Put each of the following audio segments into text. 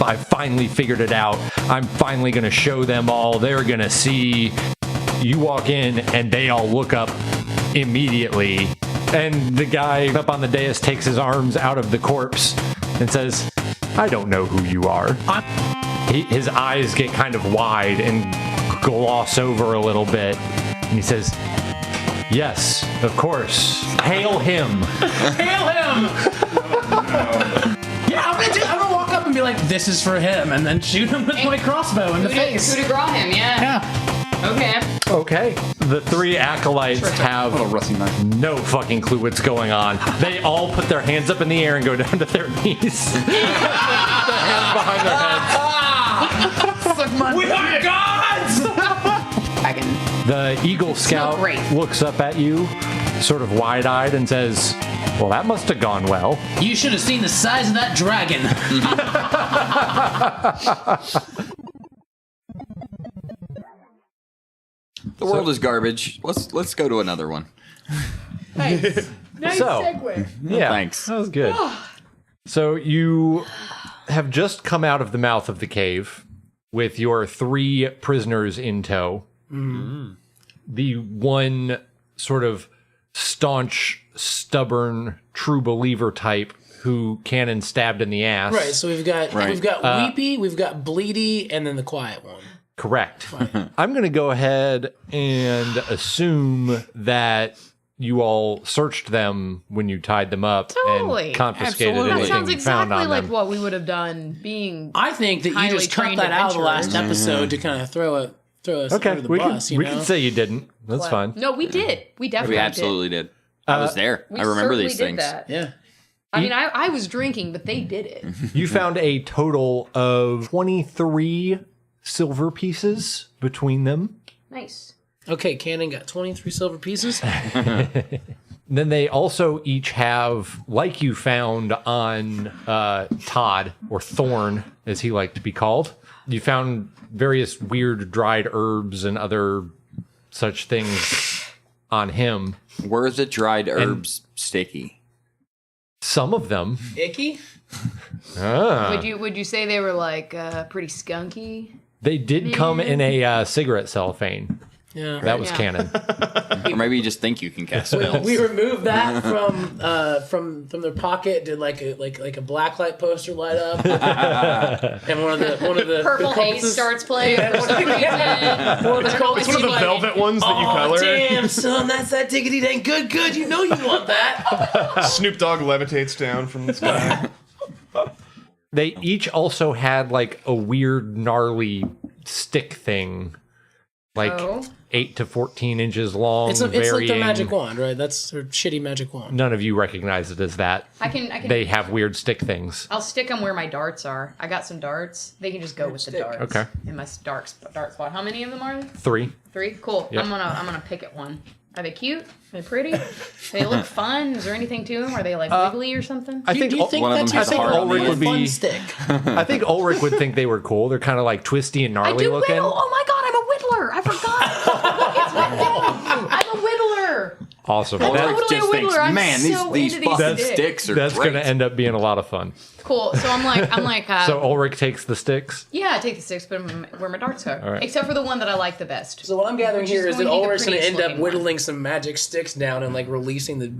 I finally figured it out. I'm finally going to show them all. They're going to see. You walk in, and they all look up immediately. And the guy up on the dais takes his arms out of the corpse and says, I don't know who you are. His eyes get kind of wide and gloss over a little bit. And he says, yes, of course. Hail him. Hail him! Yeah, I'm gonna walk up and be like, this is for him, and then shoot him with my crossbow in the face. Coup de grace him, yeah. Okay. The three acolytes have no fucking clue what's going on. They all put their hands up in the air and go down to their knees. Their hands behind their heads. We are gods! The Eagle Scout looks up at you, sort of wide-eyed, and says, well, that must have gone well. You should have seen the size of that dragon. The world is garbage. Let's go to another one. Nice. Nice segue. Yeah, thanks. That was good. So you have just come out of the mouth of the cave with your 3 prisoners in tow. Mm. The one sort of staunch, stubborn, true believer type who Cannon stabbed in the ass. Right, so we've got Weepy, we've got Bleedy, and then the quiet one. Correct. I'm going to go ahead and assume that you all searched them when you tied them up and confiscated anything that sounds you found exactly on like them. what we would have done being I think that you just cut that out of the last episode to kind of throw us under the bus. We can say you didn't. That's fine. No, we did. We definitely We absolutely did. I was there. I remember these things. That. Yeah. I mean, I was drinking, but they did it. You found a total of 23 silver pieces between them. Nice. Okay, Cannon got 23 silver pieces. Then they also each have, like you found on Todd, or Thorn, as he liked to be called, you found various weird dried herbs and other such things on him. Were the dried herbs sticky? Some of them. Icky? Would you say they were like pretty skunky? They did come in a cigarette cellophane. Yeah, that was canon. Or maybe you just think you can cast spells. We removed that from their pocket. Did like a blacklight poster light up, and one of the purple haze starts playing. One of the It's one of the velvet ones that you color. Damn, son, that's that diggity dang good. You know you want that. Snoop Dogg levitates down from the sky. They each also had like a weird gnarly stick thing, like 8 to 14 inches long. It's like the magic wand, right? That's their shitty magic wand. None of you recognize it as that. I can. They have weird stick things. I'll stick them where my darts are. I got some darts. They can just go with the darts. Okay. In my dart spot. How many of them are there? 3. 3. Cool. Yep. I'm gonna pick at one. Are they cute? Are they pretty? Do they look fun? Is there anything to them? Are they like wiggly or something? I think one of them has a heart on Ulric the would be. Stick. I think Ulric would think they were cool. They're kind of like twisty and I gnarly do looking. whittle. Oh my god, I'm a whittler. I forgot. It's right there. I'm a whittler. Awesome. I'm Ulric totally just a thinks, whittler. I'm man, so these into fucking these sticks are That's great. going to end up being a lot of fun. Cool. So I'm like. So Ulric takes the sticks. Yeah, I take the sticks, but where my darts are. All right. Except for the one that I like the best. So what I'm gathering Which here is that going to be the Ulric's going to end prettiest up looking whittling some magic sticks down and like releasing the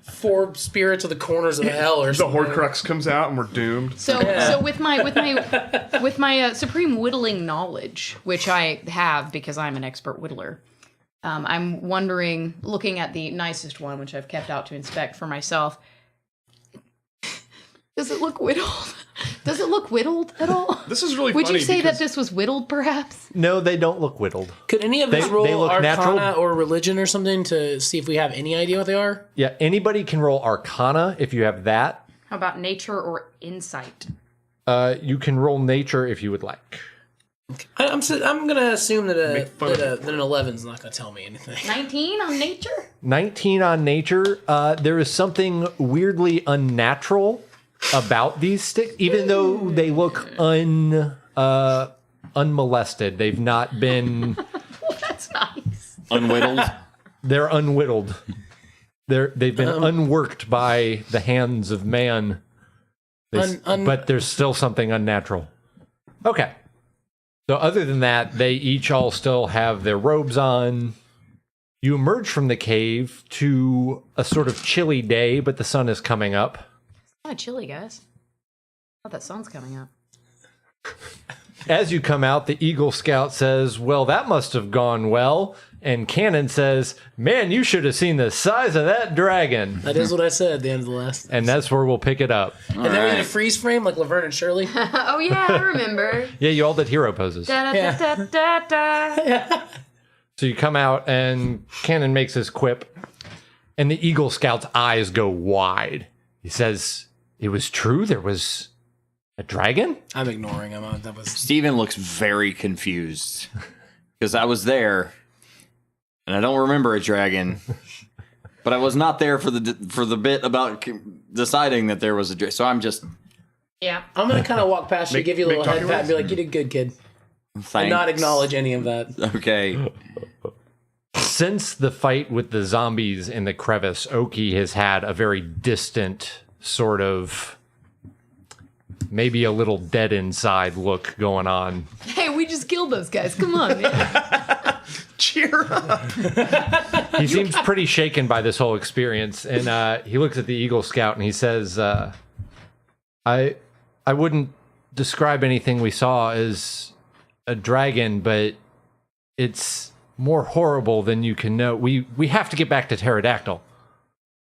4 spirits of the corners of hell or The something. Horcrux comes out and we're doomed. So with my supreme whittling knowledge, which I have because I'm an expert whittler, I'm wondering, looking at the nicest one, which I've kept out to inspect for myself, does it look whittled? Does it look whittled at all? This is really Would funny you say because that this was whittled, perhaps? No, they don't look whittled. Could any of us They roll look Arcana natural. or Religion or something to see if we have any idea what they are? Yeah, anybody can roll Arcana if you have that. How about nature or insight? You can roll Nature if you would like. I'm going to assume that an 11 is not going to tell me anything. 19 on nature? 19 on Nature. There is something weirdly unnatural about these sticks, even though they look unmolested. They've not been. Well, that's nice. Unwhittled. They're unwhittled. They've been unworked by the hands of man. But there's still something unnatural. Okay. So other than that, they each all still have their robes on. You emerge from the cave to a sort of chilly day, but the sun is coming up. It's kind of chilly, guys. Oh, that sun's coming up. As you come out, the Eagle Scout says, well, that must have gone well. And Cannon says, man, you should have seen the size of that dragon. That is what I said at the end of the last. And that's where we'll pick it up. And then we did a freeze frame like Laverne and Shirley. Oh, yeah, I remember. Yeah, you all did hero poses. Da, da, da, da, da, da. So you come out and Cannon makes his quip. And the Eagle Scout's eyes go wide. He says, it was true? There was a dragon? I'm ignoring him. That was Steven looks very confused because I was there and I don't remember a dragon, but I was not there for the bit about deciding that there was a dragon. So I'm just Yeah. I'm gonna kind of walk past you, give you a little head pat, and be like, "You did good, kid," and not acknowledge any of that. Okay. Since the fight with the zombies in the crevice, Oki has had a very distant sort of maybe a little dead inside look going on. Hey, we just killed those guys. Come on, man. Cheer up. He seems pretty shaken by this whole experience, and he looks at the Eagle Scout and he says, I wouldn't describe anything we saw as a dragon, but it's more horrible than you can know. We have to get back to Tarotdaktyl.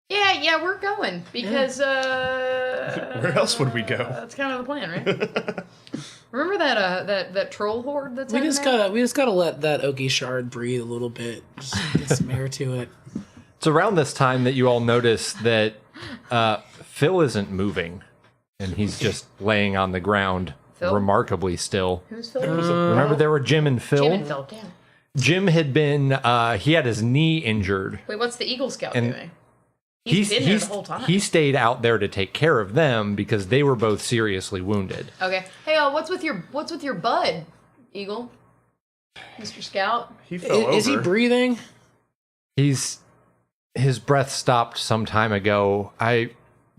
Yeah, we're going because Where else would we go? that's kind of the plan, right? Remember that troll horde that's We hiding just there? gotta let that Oki shard breathe a little bit. Just get some air to it. It's around this time that you all notice that Phil isn't moving, and he's just laying on the ground, Phil? remarkably still. Who's Phil? Remember there were Jim and Phil? Jim and Phil, damn. Jim had been, he had his knee injured. Wait, what's the Eagle Scout And doing? He's been there the whole time. He stayed out there to take care of them because they were both seriously wounded. Okay. Hey, what's with your bud, Eagle? Mr. Scout? He fell over. Is he breathing? His breath stopped some time ago.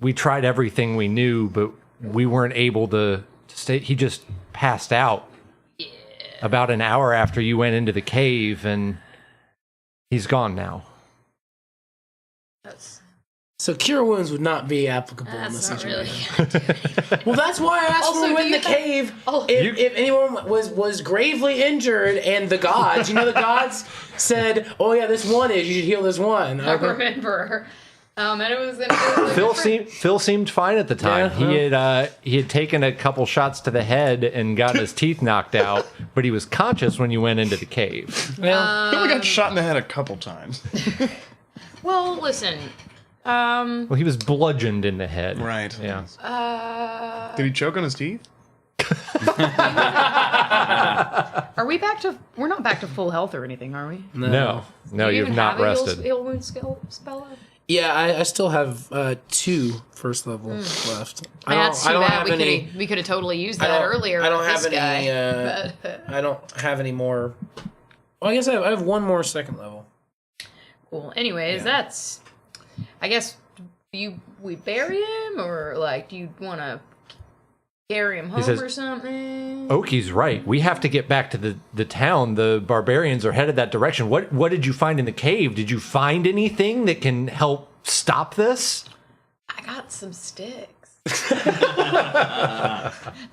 We tried everything we knew, but we weren't able to stay. He just passed out about an hour after you went into the cave, and he's gone now. So cure wounds would not be applicable in this That's not situation. really. Well, that's why I asked Also, when we do went in you the think- cave Oh. if anyone was gravely injured, and the gods, the gods said, "Oh yeah, this one is. You should heal this one." I remember. And it was Phil seemed fine at the time. Yeah, He had taken a couple shots to the head and got his teeth knocked out, but he was conscious when you went into the cave. Yeah. He only got shot in the head a couple times. Well, listen. Well, he was bludgeoned in the head. Right. Yeah. Did he choke on his teeth? Are we back to? We're not back to full health or anything, are we? No, Do you you've even not have a rested. Heal wound spell up? Yeah, I still have 2 first level left. That's too I don't bad. have any. We could have totally used I that don't- earlier. I don't with have this any. guy. I don't have any more. Well, I guess I have 1 more second level. Cool. Anyways, that's. I guess we bury him, or like, do you want to carry him home says- or something? Oki's right. We have to get back to the town. The barbarians are headed that direction. What did you find in the cave? Did you find anything that can help stop this? I got some sticks.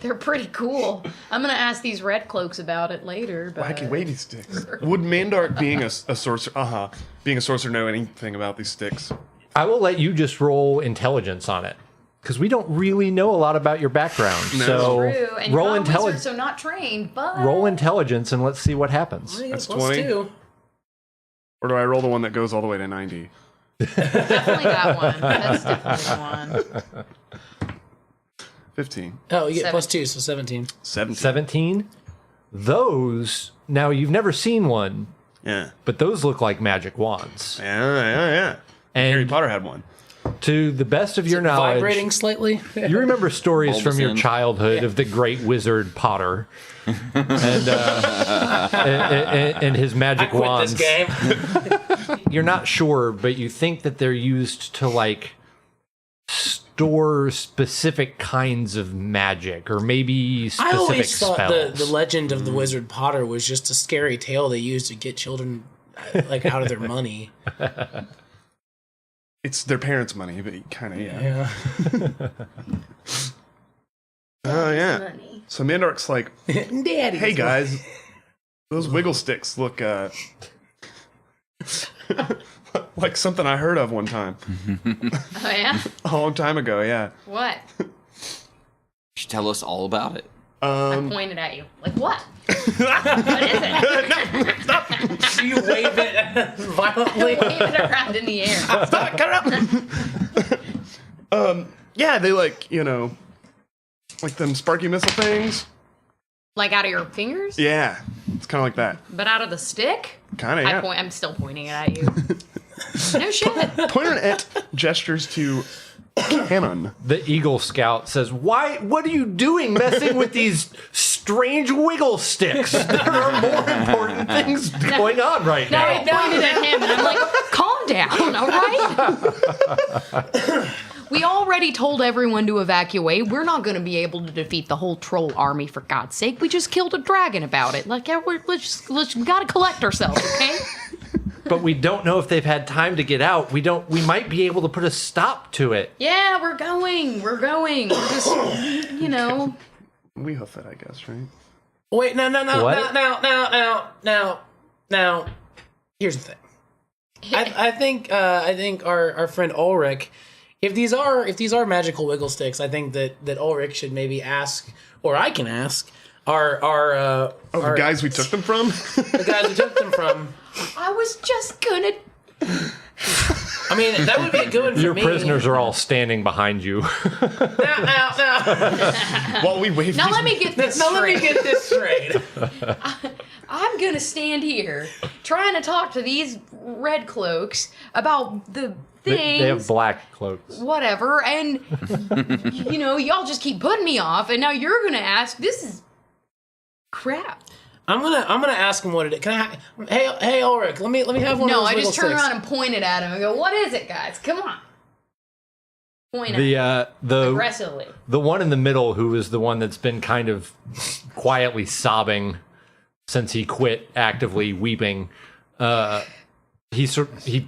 They're pretty cool. I'm gonna ask these red cloaks about it later. But Wacky wavy sticks. Would Mandark being a sorcerer, know anything about these sticks? I will let you just roll intelligence on it, because we don't really know a lot about your background. No. So True. And roll you're not a wizard, intelligence. so not trained, but Roll intelligence and let's see what happens. I That's +2. 20. Or do I roll the one that goes all the way to 90? definitely that one. That's definitely the one. 15. Oh, you get 17. +2, so 17. 17. 17. Those, now you've never seen one, Yeah. but those look like magic wands. Yeah. Harry And Potter had one. to the best of your knowledge, Vibrating slightly. you remember stories from your Bulbasaur. childhood of the great wizard Potter and his magic Quit wands. this game. You're not sure, but you think that they're used to like store specific kinds of magic, or maybe specific I always spells. thought the legend of the wizard Potter was just a scary tale they used to get children like out of their money. It's their parents' money, but kind of, yeah. Yeah. Oh, yeah. Money. So Mandark's like, Daddy. hey, guys, those wiggle sticks look like something I heard of one time. Oh yeah? A long time ago, yeah. What? You should tell us all about it. I pointed at you. Like what? What is it? You wave it violently. Wave it around in the air. Stop it, cut it up. Yeah, they like, you know, like them sparky missile things. Like out of your fingers? Yeah, it's kind of like that. But out of the stick? Kind of, yeah. I'm still pointing it at you. No shit. Pointer at gestures to cannon. The Eagle Scout says, what are you doing messing with these strange wiggle sticks? There are more important things going on right No, now. I pointed at him and I'm like, calm down, all right? We already told everyone to evacuate. We're not going to be able to defeat the whole troll army, for God's sake. We just killed a dragon about it. Like, yeah, we got to collect ourselves, okay? But we don't know if they've had time to get out. We might be able to put a stop to it. Yeah, we're going. We're just, you know. We hoof it, I guess, right? Wait, no. What? Now. Here's the thing. I think our friend Olric, if these are magical wiggle sticks, I think that Olric should maybe ask, or I can ask, the guys we took them from? the guys we took them from. I was just gonna. I mean, that would be a good one for Your me. prisoners are all standing behind you. Now. While we wave Now these- let me get this Now let me straight. get this straight. I'm gonna stand here trying to talk to these red cloaks about the things. They have black cloaks. Whatever, and you know, y'all just keep putting me off, and now you're gonna ask. This is crap. I'm gonna ask him what it is. Can I? Hey, Ulrich, let me have one No, of those I just wiggle turned sticks. around and pointed at him and go, "What is it, guys? Come on!" Point at The aggressively. the one in the middle, who is the one that's been kind of quietly sobbing since he quit actively weeping, he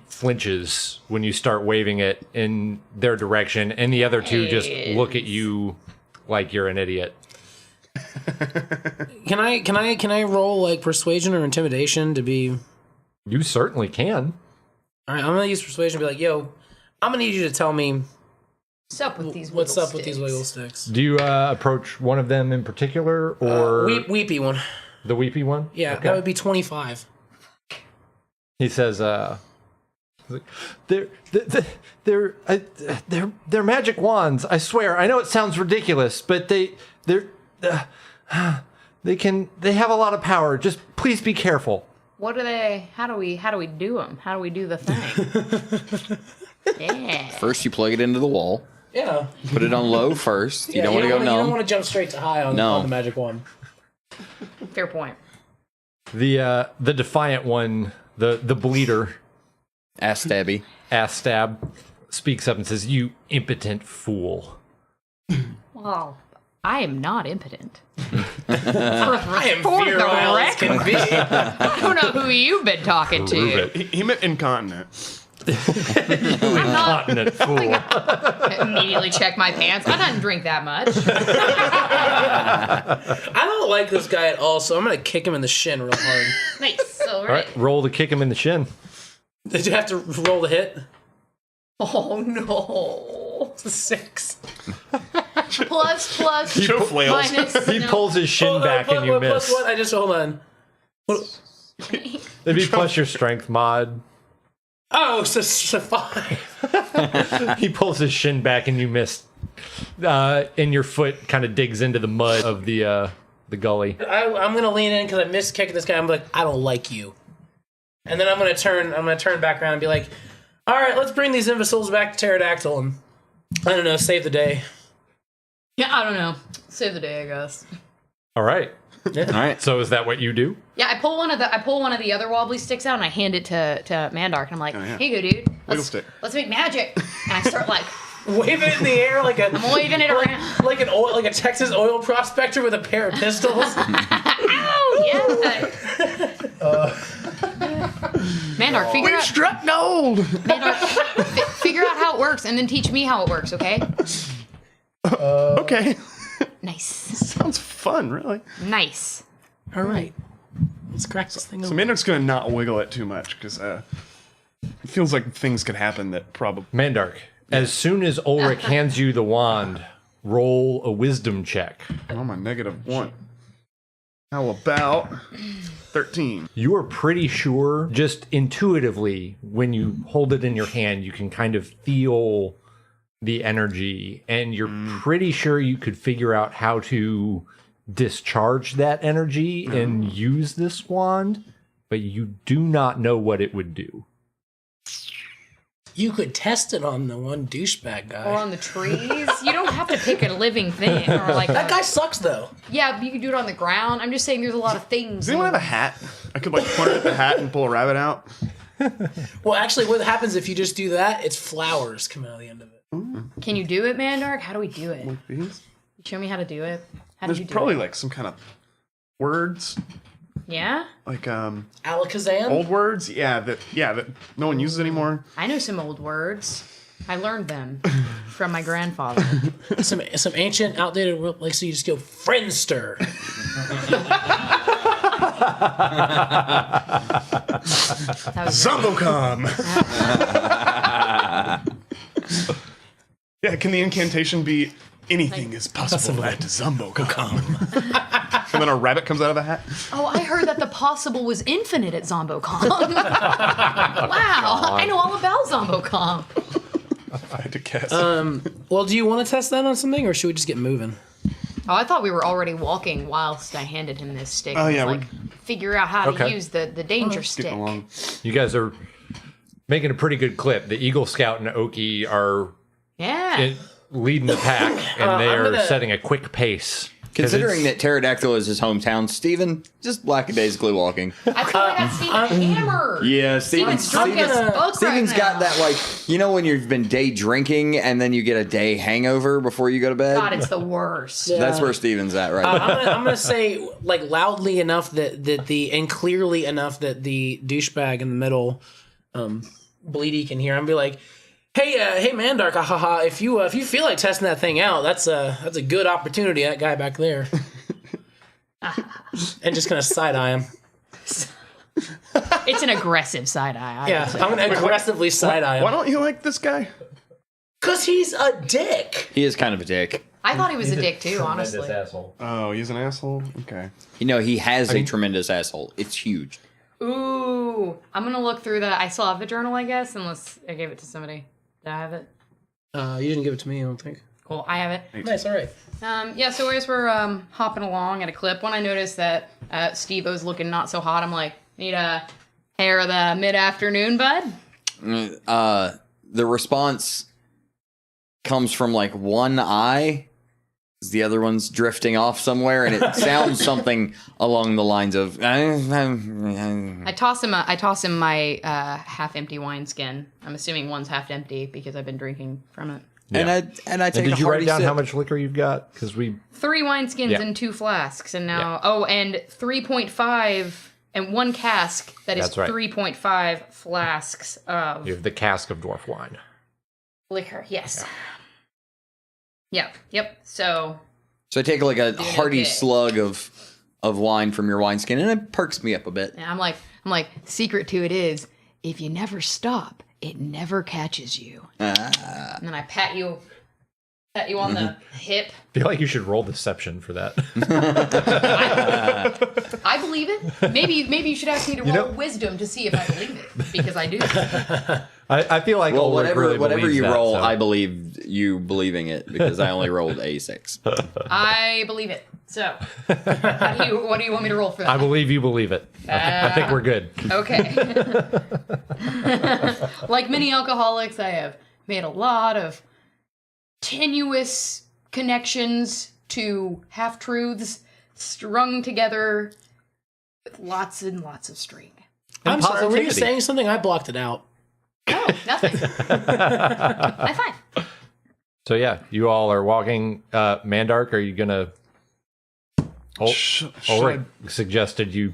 flinches when you start waving it in their direction, and the other two just look at you like you're an idiot. Can I roll like persuasion or intimidation to be? You certainly can. All right, I'm gonna use persuasion to be like, yo, I'm gonna need you to tell me What's up with these? what's wiggle up with these sticks? wiggle sticks. Do you approach one of them in particular, or Weepy one. the weepy one? Yeah, Okay. that would be 25. He says, they're magic wands. I swear. I know it sounds ridiculous, but they have a lot of power. Just please be careful." What are they? How do we do them? How do we do the thing? Yeah. First, you plug it into the wall. Yeah. Put it on low first. You Yeah, don't want to go You don't numb. want to jump straight to high on No. the magic one. Fair point. The defiant one, the bleeder, Ask Stabby. ass stab, speaks up and says, "You impotent fool." Well, I am not impotent. I am For the virile as can record. be. I don't know who you've been talking Prove to. it. He meant incontinent. Incontinent fool. Immediately check my pants. I didn't drink that much. I don't like this guy at all, so I'm gonna kick him in the shin real hard. Nice. All All right. right, roll to kick him in the shin. Did you have to roll the hit? Oh no. 6. Plus. Show flails. Minus. He pulls his shin back and you miss. Plus what? I just hold on. It'd be plus your strength mod. Oh, so 5. He pulls his shin back and you miss. And your foot kind of digs into the mud of the gully. I'm gonna lean in because I missed kicking this guy. I'm like, I don't like you. And then I'm gonna turn back around and be like, all right, let's bring these imbeciles back to Tarotdaktyl and I don't know, save the day. Yeah, I don't know. Save the day, I guess. All right. All right. So is that what you do? Yeah, I pull one of the other wobbly sticks out and I hand it to Mandark and I'm like, yeah. here you go, dude. Wiggle stick. Let's make magic. And I start like Wave it in the air like a I'm waving it around. like a Texas oil prospector with a pair of pistols. Ow! Yeah. Mandar, figure out. Struck gold. Mandar, figure out how it works, and then teach me how it works. Okay. Okay. Nice. Sounds fun, really. Nice. All right, let's crack this thing So open. Mandark's gonna not wiggle it too much because it feels like things could happen that probably. Mandark, as soon as Olric hands you the wand, roll a wisdom check. Oh, my -1. How about 13? You are pretty sure, just intuitively, when you hold it in your hand, you can kind of feel the energy, and you're pretty sure you could figure out how to discharge that energy and use this wand, but you do not know what it would do. You could test it on the one douchebag guy. Or on the trees. You don't have to pick a living thing. Or like That guy sucks though. Yeah, but you can do it on the ground. I'm just saying there's a lot of things. Does anyone have a hat? I could like point it at the hat and pull a rabbit out. Well, actually, what happens if you just do that? It's flowers coming out of the end of it. Can you do it, Mandark? How do we do it? These? Show me how to do it. How There's do you do probably it? like some kind of words, Yeah? like Alakazam? old words. that no one uses anymore. I know some old words. I learned them from my grandfather. Some ancient, outdated word, like so you just go Friendster. That was Zombocom. Yeah, can the incantation be anything is possible at Zombocom? And then a rabbit comes out of the hat. Oh, I heard that the possible was infinite at Zombocom. Wow, I know all about Zombocom. I had to guess. Well, do you want to test that on something, or should we just get moving? Oh, I thought we were already walking whilst I handed him this stick. Oh, I was yeah, like, figure out how to Okay. use the danger stick. Getting along. You guys are making a pretty good clip. The Eagle Scout and Oki are Yeah. leading the pack, and they I'm are gonna- setting a quick pace. 'Cause Considering it's- that Tarotdaktyl is his hometown, Steven just lackadaisically walking. I feel like I've seen a hammer. Yeah, Steven's drunk as fuck Steven's right got now. that, like, you know when you've been day drinking and then you get a day hangover before you go to bed? God, it's the worst. That's where Steven's at right now. I'm gonna say like loudly enough and clearly enough that the douchebag in the middle, Bleedy can hear. I'm gonna be like, hey Mandarkahaha, if you feel like testing that thing out, that's a good opportunity. That guy back there, and just kind of side eye him. It's an aggressive side eye. Yeah, I'm gonna aggressively side eye Why him don't you like this guy? because he's a dick. He is kind of a dick. I thought he was a dick too, Tremendous honestly. asshole. Oh, he's an asshole? Okay. You know, he has a tremendous asshole. It's huge. Ooh, I'm gonna look through that. I still have the journal, I guess, unless I gave it to somebody. Did I have it? You didn't give it to me, I don't think. Cool, I have it. Nice, all right. Yeah, so as we're hopping along at a clip, when I noticed that Steve-O's looking not so hot, I'm like, need a hair of the mid-afternoon, bud? The response comes from like one eye. The other one's drifting off somewhere, and it sounds something along the lines of. I toss him my half-empty wineskin. I'm assuming one's half empty because I've been drinking from it. And I take And a did you hearty write down sip. how much liquor you've got? Because we 3 wineskins Yeah. and 2 flasks, and now and 3.5 and 1 cask that is That's right. 3.5 flasks of you have the cask of dwarf wine. liquor. Yes. Yep. So So I take like a hearty okay. slug of wine from your wineskin, and it perks me up a bit. I'm like, secret to it is if you never stop, it never catches you. And then I pat you on the hip. I feel like you should roll deception for that. I believe it. Maybe you should ask me to roll know- wisdom to see if I believe it, because I do. I feel like Well, Ulrich really whatever believes you that, roll, so. I believe you believing it because I only rolled a 6. I believe it. So, what do you want me to roll for that? I believe you believe it. I think we're good. Okay. Like many alcoholics, I have made a lot of tenuous connections to half-truths strung together with lots and lots of string. I'm sorry, were you positivity. saying something? I blocked it out. No, nothing. I'm fine. So yeah, you all are walking. Mandark, are you gonna? Ulric suggested you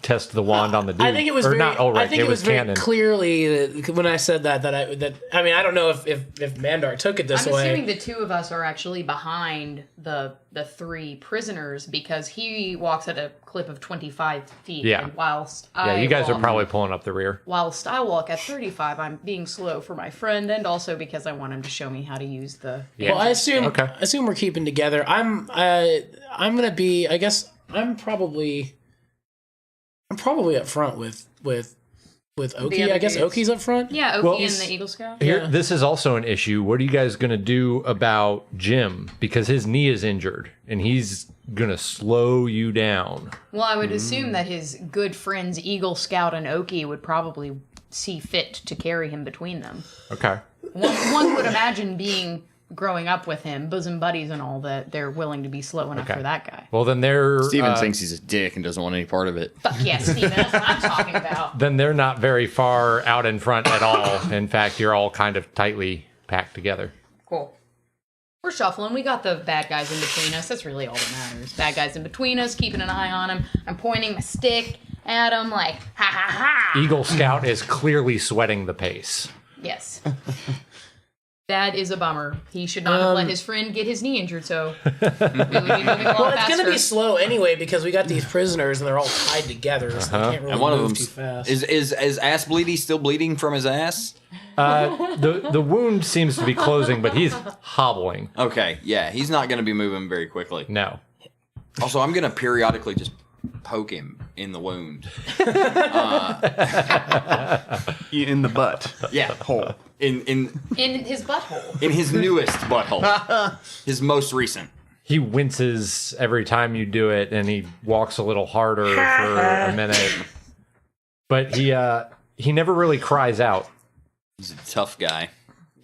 test the wand on the dude. I think it was not Ulric. I think it was very Canon. clearly that when I said that I mean I don't know if Mandark took it this I'm way. assuming the two of us are actually behind the three prisoners because he walks at a clip of 25 feet. Yeah. And whilst You guys are probably pulling up the rear. Whilst I walk at 35, I'm being slow for my friend and also because I want him to show me how to use the. Well, I assume we're keeping together. I'm gonna be. I guess I'm probably up front with Oki. I guess dudes. Oki's up front. Yeah, Oki and the Eagle Scout. Here, this is also an issue. What are you guys going to do about Jim? Because his knee is injured, and he's going to slow you down. Well, I would assume that his good friends Eagle Scout and Oki would probably see fit to carry him between them. Okay. One would imagine growing up with him, bosom buddies and all that, they're willing to be slow enough for that guy. Well, then they're... Steven thinks he's a dick and doesn't want any part of it. Fuck yeah, Steven, that's what I'm talking about. Then they're not very far out in front at all. In fact, you're all kind of tightly packed together. Cool. We're shuffling. We got the bad guys in between us. That's really all that matters. Bad guys in between us, keeping an eye on them. I'm pointing my stick at them like, ha ha ha. Eagle Scout is clearly sweating the pace. Yes. That is a bummer. He should not have let his friend get his knee injured, so we would be moving along Well, it's faster. going to be slow anyway because we got these prisoners and they're all tied together, so they can't really And one of move them too fast. is ass bleedy still bleeding from his ass? The wound seems to be closing, but he's hobbling. Okay, yeah, he's not going to be moving very quickly. No. Also, I'm going to periodically just poke him in the wound. In the butt. Yeah, Hole. in in his butthole. in his newest butthole, his most recent. He winces every time you do it, and he walks a little harder for a minute. But he never really cries out. He's a tough guy.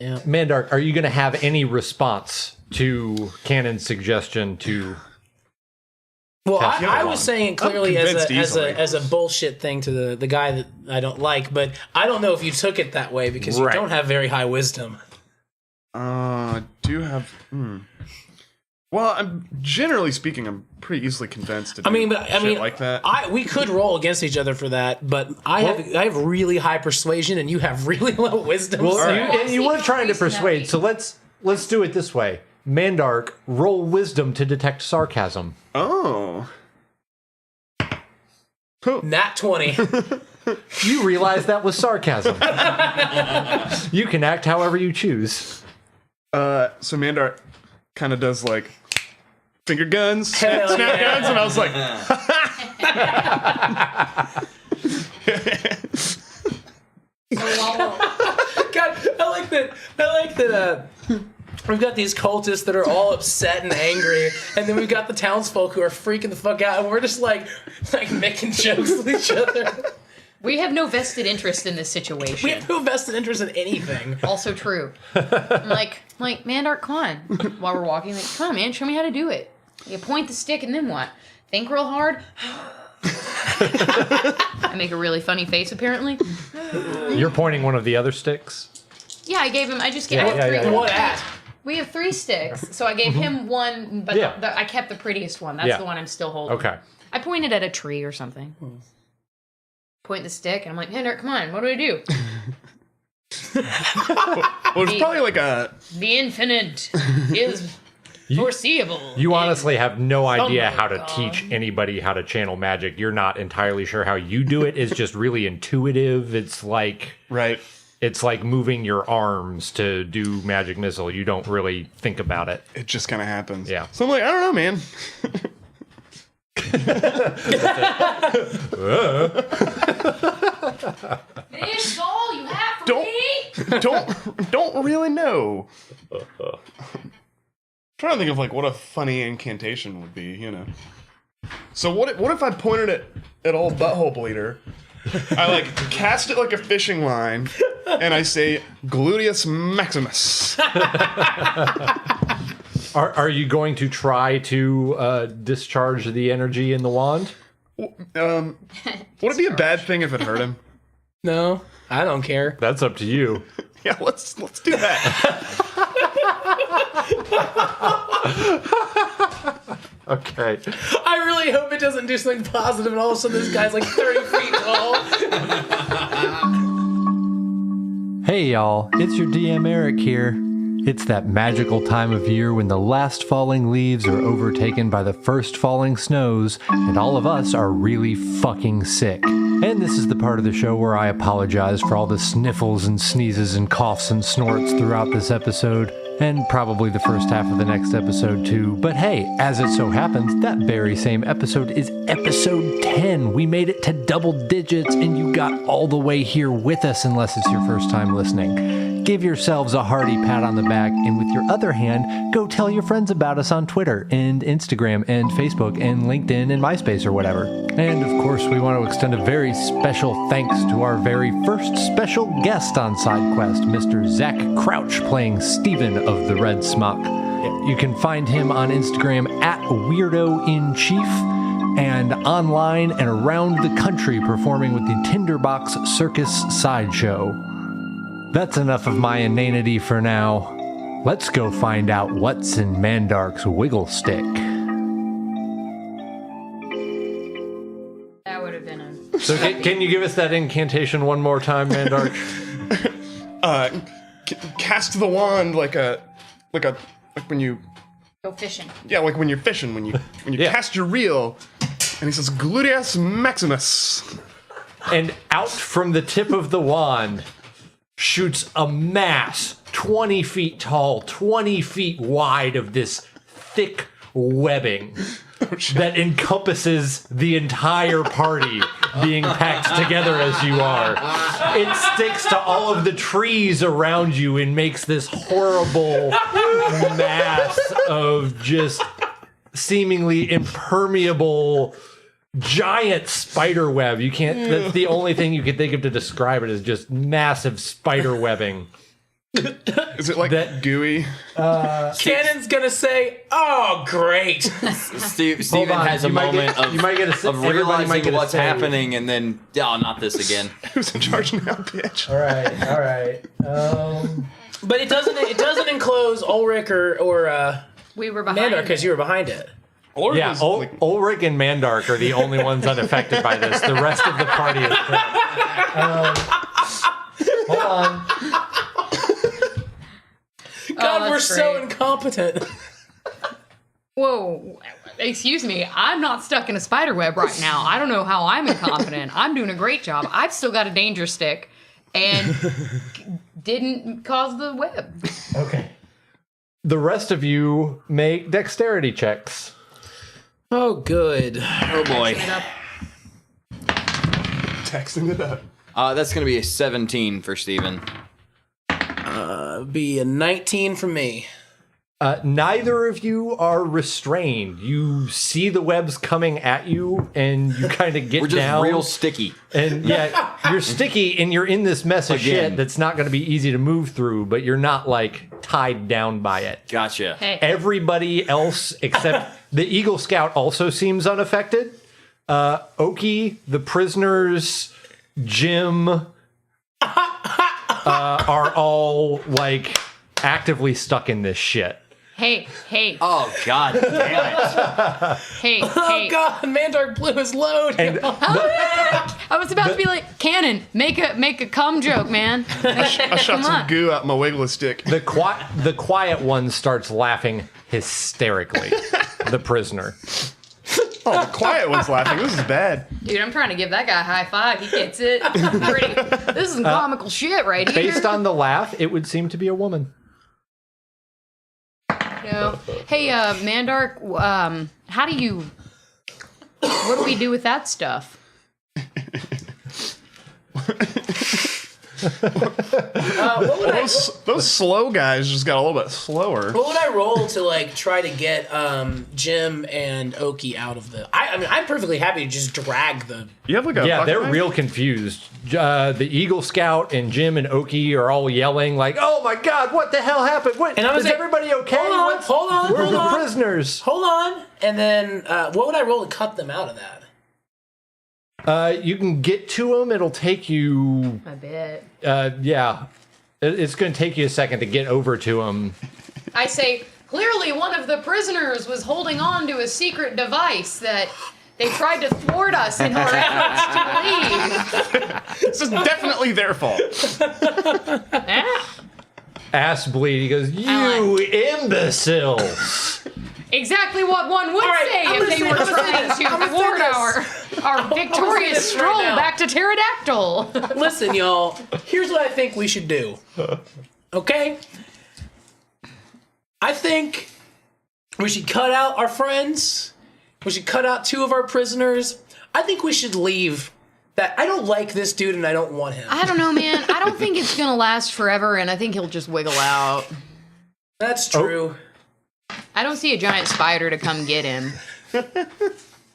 Yeah. Mandark, are you going to have any response to Canon's suggestion to... Well, Pass I it was on. saying clearly I'm convinced as a bullshit thing to the guy that I don't like, but I don't know if you took it that way because you Right. don't have very high wisdom. I do have. Well, I'm generally speaking, I'm pretty easily convinced to do shit like that. We could roll against each other for that, but I have really high persuasion and you have really low wisdom. Well, so- you weren't trying to persuade, so let's do it this way. Mandark, roll wisdom to detect sarcasm. Oh. Nat 20. You realize that was sarcasm. You can act however you choose. So Mandar kind of does like finger guns, Hell snap yeah. guns, and I was like, God, I like that. We've got these cultists that are all upset and angry, and then we've got the townsfolk who are freaking the fuck out, and we're just like making jokes with each other. We have no vested interest in this situation. We have no vested interest in anything. Also true. I'm like, Mandark, come on. While we're walking, like, come on, man, show me how to do it. You point the stick and then what? Think real hard. I make a really funny face, apparently. You're pointing one of the other sticks? Yeah, I gave him. I just gave Yeah, him yeah, three. yeah. What at? We have 3 sticks, so I gave him one, but Yeah. I kept the prettiest one. That's Yeah. the one I'm still holding. Okay. I pointed at a tree or something. Point the stick, and I'm like, Mandark, come on, what do I do? well, it's probably like a. The infinite is foreseeable. You honestly have no idea my how to God. teach anybody how to channel magic. You're not entirely sure how you do it. It's just really intuitive. It's like moving your arms to do magic missile. You don't really think about it. It just kind of happens. Yeah. So I'm like, I don't know, man. It is all you have for me. Don't really know. Trying to think of like what a funny incantation would be, you know. So what if I pointed it at old butthole bleeder? I like cast it like a fishing line, and I say Gluteus Maximus. Are you going to try to discharge the energy in the wand? Would it be a bad thing if it hurt him? No, I don't care. That's up to you. Yeah, let's do that. Okay. I really hope it doesn't do something positive and all of a sudden this guy's like 30 feet tall. Hey y'all, it's your DM Eric here. It's that magical time of year when the last falling leaves are overtaken by the first falling snows, and all of us are really fucking sick. And this is the part of the show where I apologize for all the sniffles and sneezes and coughs and snorts throughout this episode, and probably the first half of the next episode too. But hey, as it so happens, that very same episode is episode 10. We made it to double digits, and you got all the way here with us unless it's your first time listening. Give yourselves a hearty pat on the back, and with your other hand, go tell your friends about us on Twitter and Instagram and Facebook and LinkedIn and MySpace or whatever. And of course, we want to extend a very special thanks to our very first special guest on SideQuest, Mr. Zach Crouch, playing Steven of the Red Smock. You can find him on Instagram at WeirdoInChief and online and around the country performing with the Tinderbox Circus Sideshow. That's enough of my inanity for now. Let's go find out what's in Mandark's wiggle stick. That would have been a... So can you give us that incantation one more time, Mandark? Cast the wand like when you Go fishing. like when you're fishing when you Yeah. cast your reel, and he says Gluteus Maximus. And out from the tip of the wand shoots a mass 20 feet tall, 20 feet wide of this thick webbing that encompasses the entire party being packed together as you are. It sticks to all of the trees around you and makes this horrible mass of just seemingly impermeable giant spider web. You can't, that's the only thing you can think of to describe it, is just massive spider webbing. Is it like That- gooey? Cannon's gonna say, "Oh, great." Steven on, has a you might moment get- you might get a- of everybody might realizing get a what's save. happening and then, oh, not this again. Who's in charge now, bitch? All right. But it doesn't enclose Ulric or We were behind Mandar it. because you were behind it. Olric Yeah, was, like, Ulric and Mandark are the only ones unaffected by this. The rest of the party is dead. Hold on. God, we're that's so great. incompetent. Whoa, excuse me. I'm not stuck in a spider web right now. I don't know how I'm incompetent. I'm doing a great job. I've still got a danger stick and didn't cause the web. Okay. The rest of you make dexterity checks. Oh, good. Oh boy. texting it up. That's going to be a 17 for Steven. Be a 19 from me. Neither of you are restrained. You see the webs coming at you, and you kind of get We're just down. real sticky. And yeah, you're sticky, and you're in this mess of Again. shit that's not going to be easy to move through, but you're not, like, tied down by it. Gotcha. Hey, Everybody else except the Eagle Scout also seems unaffected. Oki, the prisoners, Jim, are all, like, actively stuck in this shit. hey, Oh, god damn it. hey, Oh hey. God, Mandark blew his load. And I was about to be like, Cannon, make a cum joke, man. I shot Come some on. goo out my wiggler stick. the quiet one starts laughing hysterically. The prisoner. Oh, the quiet one's laughing. This is bad. Dude, I'm trying to give that guy a high five. He gets it. This is some comical shit right here. Based on the laugh, it would seem to be a woman. You know? Hey, Mandark, how do you... What do we do with that stuff? What would I Those slow guys just got a little bit slower. What would I roll to like try to get Jim and Oki out of the? I mean, I'm perfectly happy to just drag the. You have like a Yeah, bucket they're knife? real confused. The Eagle Scout and Jim and Oki are all yelling like, "Oh my God, what the hell happened? What, And I was is like, everybody okay? Hold on, What's- hold on, We're hold the on. prisoners." Hold on, and then what would I roll to cut them out of that? You can get to them. It'll take you, I bet. yeah. It's going to take you a second to get over to them. I say, Clearly, one of the prisoners was holding on to a secret device that they tried to thwart us in our efforts to leave. This is definitely their fault. Yeah. Ass bleed. He goes, you imbeciles. Exactly what one would right, say I'm if they gonna were say- trying to I'm gonna say thwart this. our victorious this right stroll now. back to Tarotdaktyl. Listen, y'all. Here's what I think we should do. Okay? I think we should cut out our friends. We should cut out 2 of our prisoners. I think we should leave. That I don't like this dude and I don't want him. I don't know, man. I don't think it's gonna last forever, and I think he'll just wiggle out. That's true. I don't see a giant spider to come get him.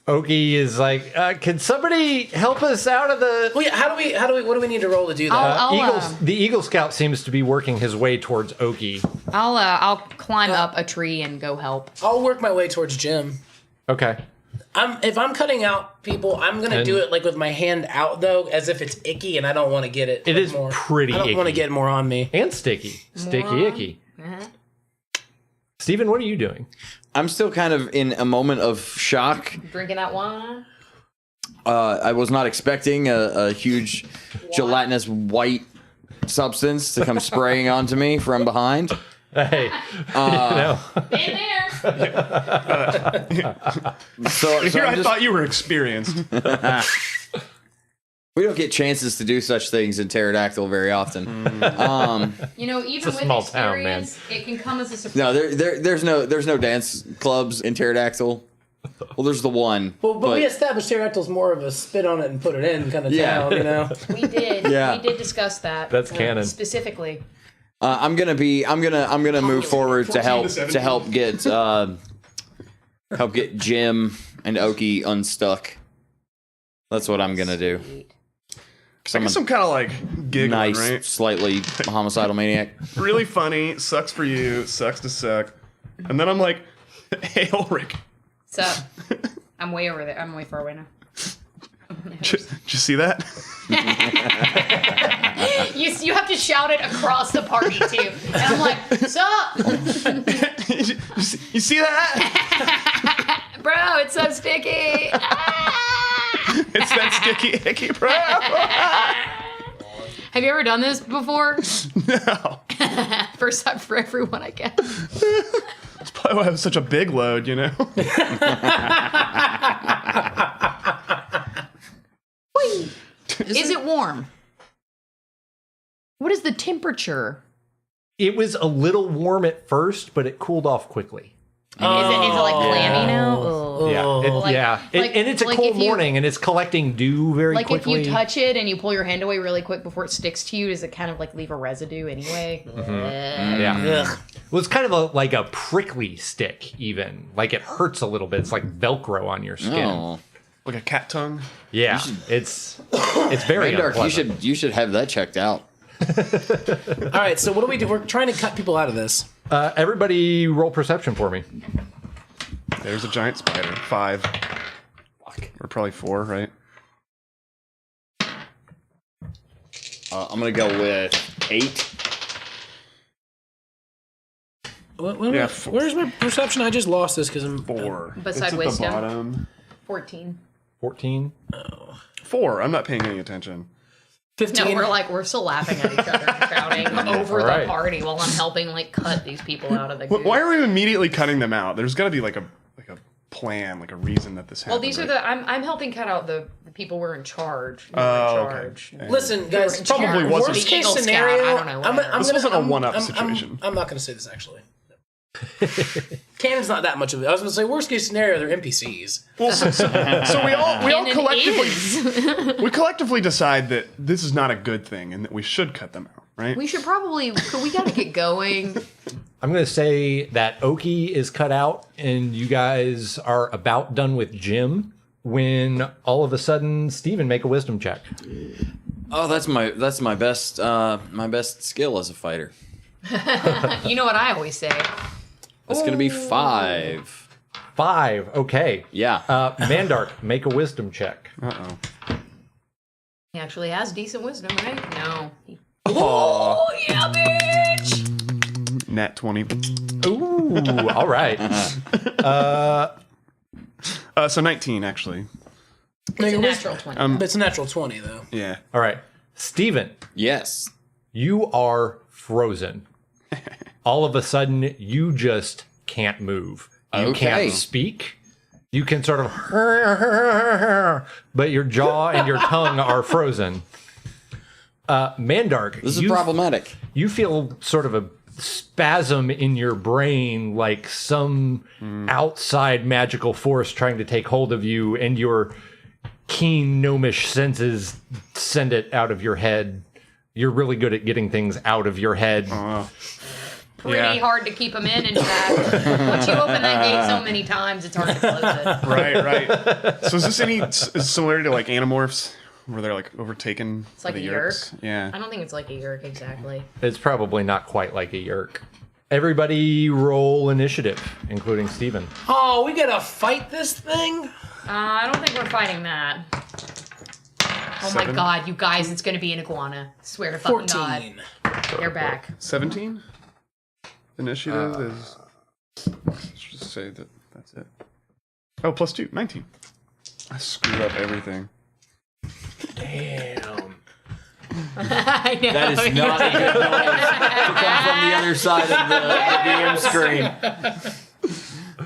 Oki is like, can somebody help us out of the... Well, yeah, what do we need to roll to do that? The Eagle Scout seems to be working his way towards Oki. I'll climb up a tree and go help. I'll work my way towards Jim. Okay. If I'm cutting out people, I'm gonna do it like with my hand out though, as if it's icky, and I don't want to get it. It like, is more. pretty I don't want to icky. get more on me. And sticky. Sticky icky. Uh-huh. Steven, what are you doing? I'm still kind of in a moment of shock. Drinking that wine. I was not expecting a huge gelatinous white substance to come spraying onto me from behind. Hey, you know. In there. So Here, I I'm just- thought you were experienced. we don't get chances to do such things in Tarotdaktyl very often. You know, even a with small town, man. experience, it can come as a surprise. No, there's no dance clubs in Tarotdaktyl. Well, there's the one. Well, but we established Pterodactyl's more of a spit on it and put it in kind of Yeah. town, you know. We did. Yeah. We did discuss that. That's canon. Specifically. I'm gonna move forward to 14 to 17. help get Jim and Oki unstuck. That's what I'm gonna do. I guess I'm kind of like giggling, Nice, right? slightly homicidal maniac. Really funny. Sucks for you. Sucks to suck. And then I'm like, hey, Olric, So, I'm way over there. I'm way far away now. did you see that? You have to shout it across the party, too. And I'm like, sup? You see that? Bro, it's so sticky. It's that sticky icky, bro. Have you ever done this before? No. First time for everyone, I guess. That's probably why I have such a big load, you know? Is it warm? What is the temperature? It was a little warm at first, but it cooled off quickly. Is it like clammy now? Oh. Yeah, and it's a like cold if you- morning, and it's collecting dew very Like quickly. if you touch it and you pull your hand away really quick before it sticks to you, does it kind of like leave a residue anyway? Yeah. Ugh. Well, it's kind of like a prickly stick, even. Like it hurts a little bit. It's like Velcro on your skin. Oh, Like a cat tongue. Yeah, it's very Mandark, unpleasant. you should have that checked out. All right, so what do we do? We're trying to cut people out of this. Everybody roll perception for me. There's a giant spider. 5. Or probably 4, right? I'm gonna go with 8. Yeah, Where's my perception? I just lost this because I'm 4. Beside it's at wisdom. the bottom. 14. 14. 4. I'm not paying any attention. 15. No, we're still laughing at each other and shouting over All right. the party while I'm helping like cut these people out of the group. Why are we immediately cutting them out? There's got to be like a plan, like a reason that this happened. Well, these are right? I'm helping cut out the people we're in charge. Oh, okay. charge. Listen, guys, Probably was worst a- case Eagle Scout, scenario. I don't know, whatever. This wasn't a one-up situation. I'm not going to say this actually. Canon's not that much of it. I was going to say worst case scenario, they're NPCs. Well, so we all Canon collectively is. we collectively decide that this is not a good thing and that we should cut them out, right? We should probably. We gotta get going. I'm going to say that Oki is cut out, and you guys are about done with Jim when all of a sudden, Steven, make a wisdom check. Oh, that's my best skill as a fighter. You know what I always say. That's gonna be 5. 5. Okay. Yeah. Mandark, make a wisdom check. Uh-oh. He actually has decent wisdom, right? No. Oh, Oh yeah, bitch! Nat 20. Ooh. Ooh, all right. So 19, actually. It's a natural 20. It's a natural 20, though. Yeah. All right. Steven, Yes. you are frozen. All of a sudden, you just can't move. You Okay. can't speak. You can sort of, but your jaw and your tongue are frozen. Mandark, This is problematic. you feel sort of a spasm in your brain, like some outside magical force trying to take hold of you, and your keen gnomish senses send it out of your head. You're really good at getting things out of your head. Pretty hard to keep them in fact. Once you open that gate so many times, it's hard to close it. Right. So is this any similarity to like Animorphs, where they're like overtaken? It's like by a the yerk. Yerks? Yeah. I don't think it's like a yerk exactly. It's probably not quite like a yerk. Everybody roll initiative, including Steven. Oh, we gotta fight this thing? I don't think we're fighting that. Oh my 7? god, you guys, it's gonna be an iguana. Swear to fucking 14. God. They're back. 17. Initiative is. Let's just say that's it. Oh, plus 2, 19. I screwed up everything. Damn. I know. That is not a good noise to come from the other side of the DM screen.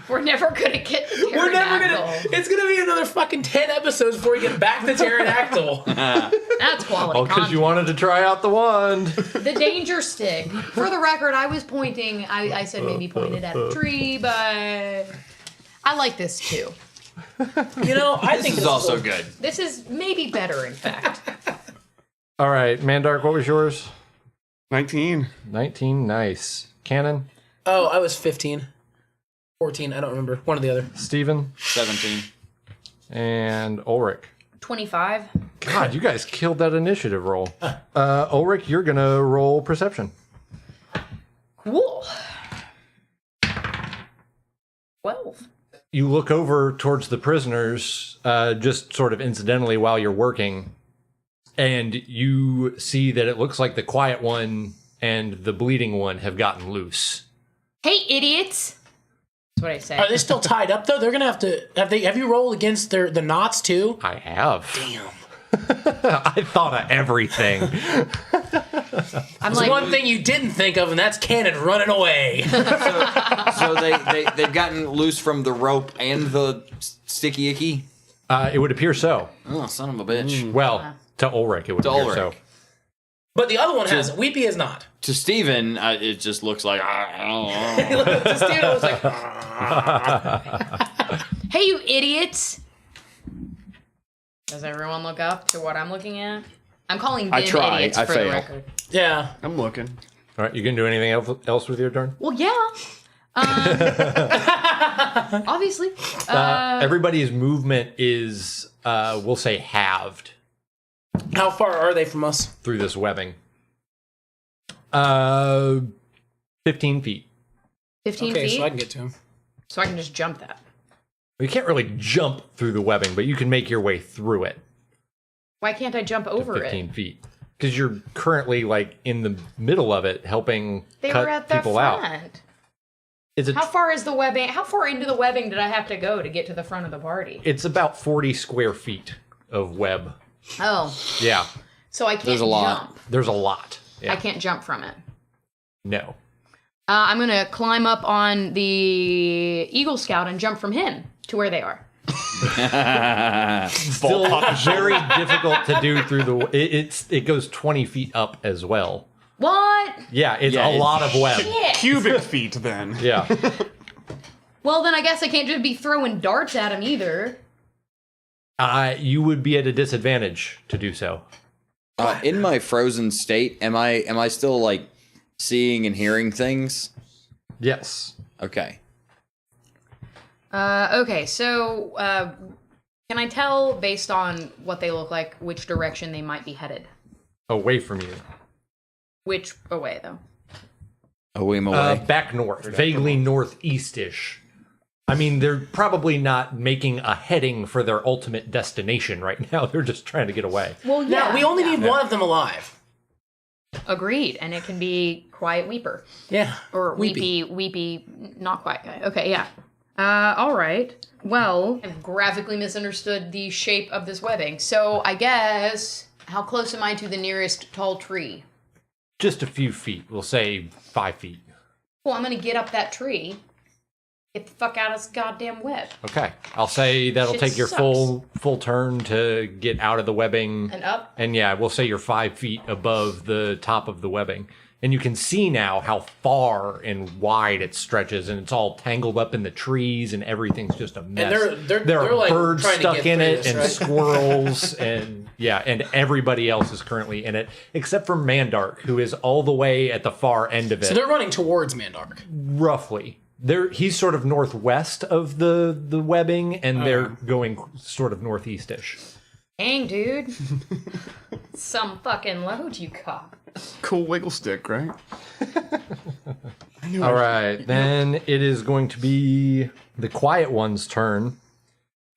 We're never gonna get the We're never gonna. pterodactyl. It's gonna be another fucking 10 episodes before we get back to Pterodactyl. That's quality Oh, because content. you wanted to try out the wand. The danger stick. For the record, I was pointing. I said maybe pointed at a tree, but I like this too. You know, I This think is also good. This is maybe better, in fact. All right, Mandark, what was yours? 19. 19, nice. Cannon, Oh, I was 15. 14, I don't remember. One or the other. Steven, 17. and Ulrich. 25. God, you guys killed that initiative roll. Ulrich, you're going to roll perception. Cool. 12. You look over towards the prisoners, just sort of incidentally while you're working, and you see that it looks like the quiet one and the bleeding one have gotten loose. Hey, idiots! That's what I say. Are they still tied up, though? They're gonna have to... Have you rolled against the knots, too? I have. Damn. I thought of everything. I'm There's like, one thing you didn't think of, and that's Cannon running away. So they've gotten loose from the rope and the sticky icky? It would appear so. Oh, son of a bitch. Well, to Ulrich, it would appear so. Ulrich. But the other one has it. Weepy is not. To Steven, it just looks like... I don't know. Just Steven was like... hey, you idiots! Does everyone look up to what I'm looking at? I'm calling them I try. idiots I for fail. the record. Yeah. I'm looking. All right, you can do anything else with your turn? Well, yeah. Obviously. Everybody's movement is, we'll say, halved How far are they from us? through this webbing. 15 feet. 15 Okay, feet? so I can get to him. So I can just jump that. You can't really jump through the webbing, but you can make your way through it. Why can't I jump over 15 it? feet. Because you're currently, like, in the middle of it, helping They cut were at the people front. out. It's, How far is the webbing? How far into the webbing did I have to go to get to the front of the party? it's about 40 square feet of web. Oh, Yeah, so I can't There's a lot. jump. there's a lot. Yeah. I can't jump from it. No. I'm going to climb up on the Eagle Scout and jump from him to where they are. Still very difficult to do through the... It goes 20 feet up as well. What? Yeah, it's Yeah, a lot of web. Shit. Cubic feet, then. Yeah. Well, then I guess I can't just be throwing darts at him either. You would be at a disadvantage to do so. In my frozen state, am I still like seeing and hearing things? Yes. Okay. Okay, so can I tell based on what they look like which direction they might be headed? Away from you. Which away though? Away, away. Back north. Vaguely northeast-ish. I mean, they're probably not making a heading for their ultimate destination right now. They're just trying to get away. Well, yeah. Now, we only need one of them alive. Agreed, and it can be quiet weeper. Yeah. Or weepy, not quiet guy. Okay, yeah. All right. Well, I've graphically misunderstood the shape of this webbing. So I guess, how close am I to the nearest tall tree? Just a few feet. We'll say 5 feet. Well, I'm going to get up that tree. Get the fuck out of this goddamn web. Okay. I'll say that'll Shit take your sucks. full turn to get out of the webbing. And up? And yeah, we'll say you're 5 feet above the top of the webbing. And you can see now how far and wide it stretches, and it's all tangled up in the trees, and everything's just a mess. And there they're are like birds trying to stuck get in through it, this, and right? squirrels, and yeah, and everybody else is currently in it, except for Mandark, who is all the way at the far end of it. So they're running towards Mandark. Roughly. He's sort of northwest of the webbing, and they're going sort of northeast-ish. Dang, dude. Some fucking load you got. Cool wiggle stick, right? All right, then it is going to be the quiet one's turn.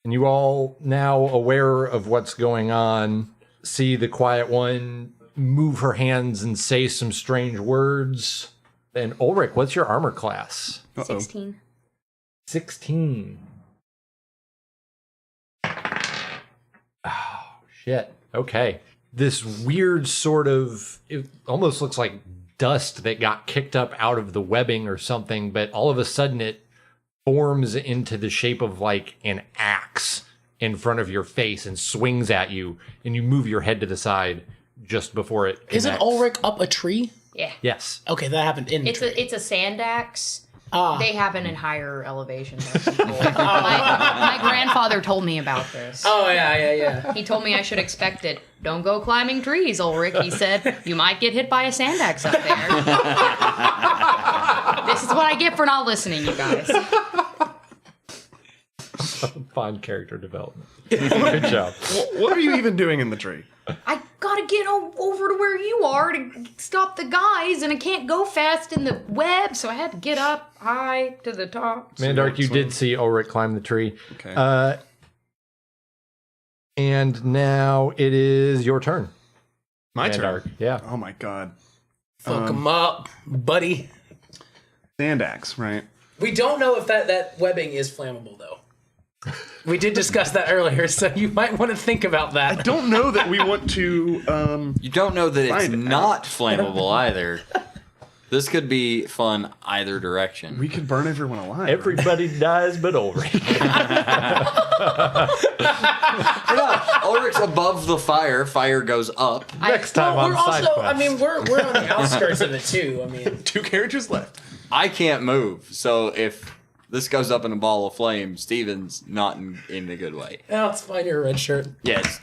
And you all, now aware of what's going on, see the quiet one move her hands and say some strange words. And Olric, what's your armor class? 16. 16. Oh, shit. Okay. This weird sort of, it almost looks like dust that got kicked up out of the webbing or something, but all of a sudden it forms into the shape of like an axe in front of your face and swings at you, and you move your head to the side just before it connects. Isn't Olric up a tree? Yeah. Yes. Okay, that happened in the tree. It's a sand axe. Ah. They happen in higher elevations. My grandfather told me about this. Oh, yeah. He told me I should expect it. Don't go climbing trees, Ulrich. He said, you might get hit by a sand axe up there. This is what I get for not listening, you guys. Fine character development. Good job. What are you even doing in the tree? I gotta get over to where you are to stop the guys, and I can't go fast in the web, so I had to get up high to the top. Mandark, you did see Ulric climb the tree. Okay. And now it is your turn. My Mandark. turn. Yeah. Oh my god. Fuck him up, buddy. Sand axe, right? We don't know if that webbing is flammable, though. We did discuss that earlier, so you might want to think about I that. don't know that we want to. You don't know that it's Find it. not flammable either. This could be fun either direction. We could burn everyone alive. right? Everybody dies but Ulric. Ulric's above the fire. Fire goes up. Next time Well, on we're also, SideQuest. I mean, we're on the outskirts of it, too. I mean, 2 characters left. I can't move, so if this goes up in a ball of flame, Steven's not in a good way. no, it's fine. You're a red shirt. Yes.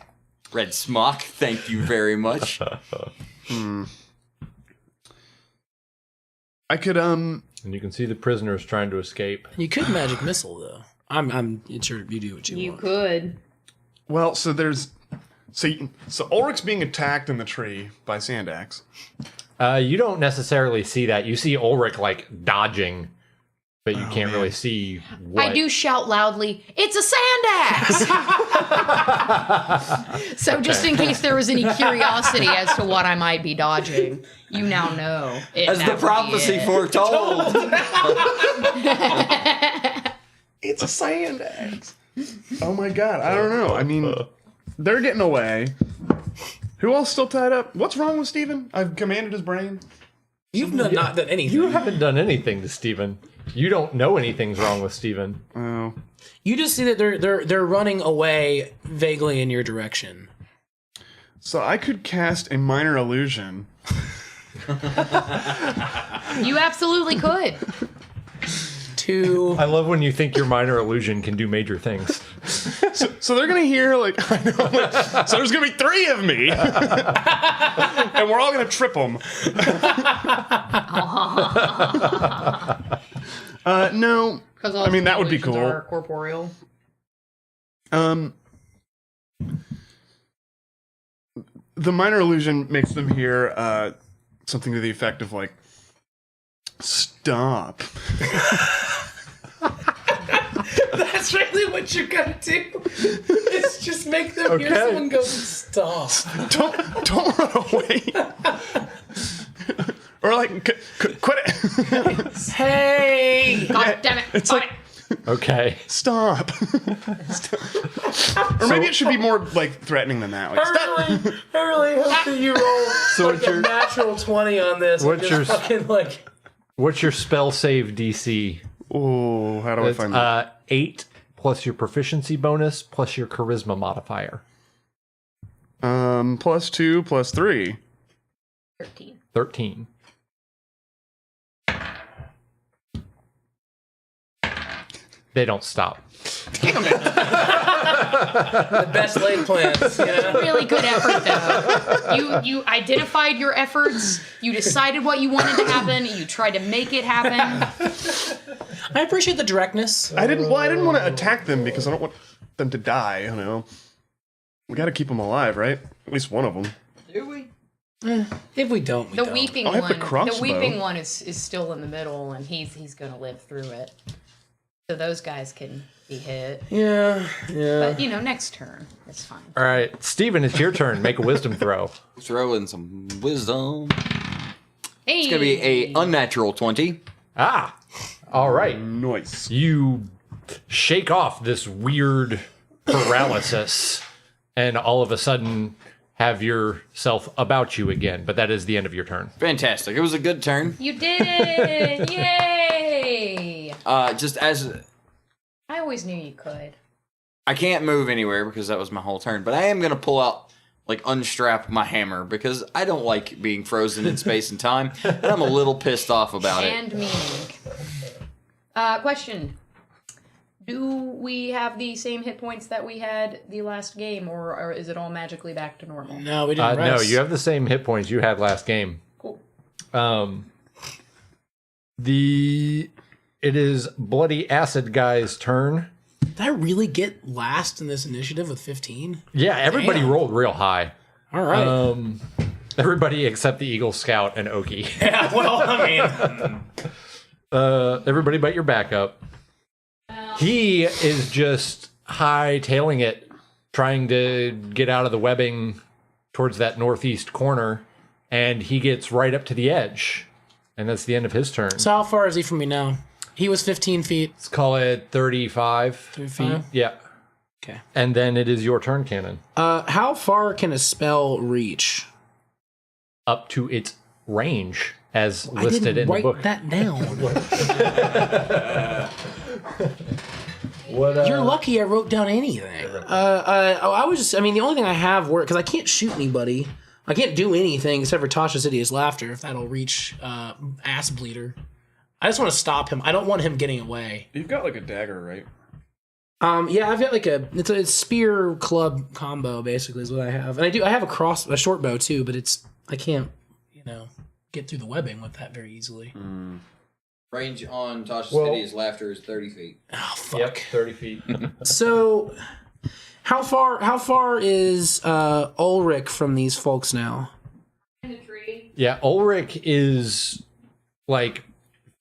Red smock, thank you very much. I could And you can see the prisoners trying to escape. You could magic missile, though. I'm sure you do what you want. Could. Well, so there's so Ulric's being attacked in the tree by sand axe. You don't necessarily see that. You see Ulric like dodging, but you can't really see what. I do shout loudly, it's a sand axe! So just in case there was any curiosity as to what I might be dodging, you now know. As the prophecy foretold. It's a sand axe. Oh my god, I don't know. I mean, they're getting away. Who else still tied up? What's wrong with Steven? I've commanded his brain. You've not done anything. You haven't done anything to Steven. You don't know anything's wrong with Steven. Oh. You just see that they're running away vaguely in your direction. So I could cast a minor illusion. You absolutely could. I love when you think your minor illusion can do major things. So they're gonna hear like, I know, like, so there's gonna be 3 of me, and we're all gonna trip them. No, I mean that would be cool. Are corporeal. The minor illusion makes them hear something to the effect of like, "Stop." That's really what you're gonna do. It's just make them hear Okay. someone go, stop. Don't run away. Or like, quit it. Hey! God damn it! It's Fine. like, Okay. stop. Or maybe it should be more like threatening than that. Like, stop. I really hope that you roll So like a natural 20 on this. What's and your- just fucking like... What's your spell save DC? Oh, how do I It's find that? 8 plus your proficiency bonus plus your charisma modifier. +2 +3. 13. 13. They don't stop. The best laid plans, you know? Really good effort, though. You identified your efforts. You decided what you wanted to happen. You tried to make it happen. I appreciate the directness. I didn't want to attack them because I don't want them to die, you know. We got to keep them alive, right? At least one of them. Do we? If we don't, we The don't. weeping I have one. the crossbow. The weeping one is still in the middle, and he's going to live through it. So those guys can be hit. Yeah. But next turn, it's fine. All right, Steven, it's your turn. Make a wisdom throw. Throw in some wisdom. Hey, It's gonna be a unnatural 20. Ah, all right. Nice. You shake off this weird paralysis and all of a sudden have yourself about you again. But that is the end of your turn. Fantastic. It was a good turn. You did it! Yay! Just as I always knew you could. I can't move anywhere because that was my whole turn, but I am gonna pull out, like, unstrap my hammer because I don't like being frozen in space and time, and I'm a little pissed off about it. And meaning. Question. Do we have the same hit points that we had the last game, or is it all magically back to normal? No, we didn't No, rest. you have the same hit points you had last game. Cool. It is Bloody Acid Guy's turn. Did I really get last in this initiative with 15? Yeah, everybody Damn. rolled real high. All right. Everybody except the Eagle Scout and Oki. Yeah, well, I mean... Everybody but your backup. He is just hightailing it, trying to get out of the webbing towards that northeast corner, and he gets right up to the edge. And that's the end of his turn. So how far is he from me now? He was 15 feet. Let's call it 35 feet. 35? Yeah. Okay. And then it is your turn, Cannon. How far can a spell reach? Up to its range, as listed in the book. that down. What, You're lucky I wrote down anything. I was just, I mean, the only thing I have work, because I can't shoot anybody. I can't do anything except for Tasha's Hideous Laughter, if that'll reach Ass Bleeder. I just want to stop him. I don't want him getting away. You've got like a dagger, right? Yeah, I've got like it's a spear club combo, basically, is what I have. And I have a short bow too, but I can't, get through the webbing with that very easily. Range on Tasha's Well- Hideous Laughter is 30 feet. Oh fuck. Yep, 30 feet. So, how far is Olric from these folks now? In the tree. Yeah, Olric is like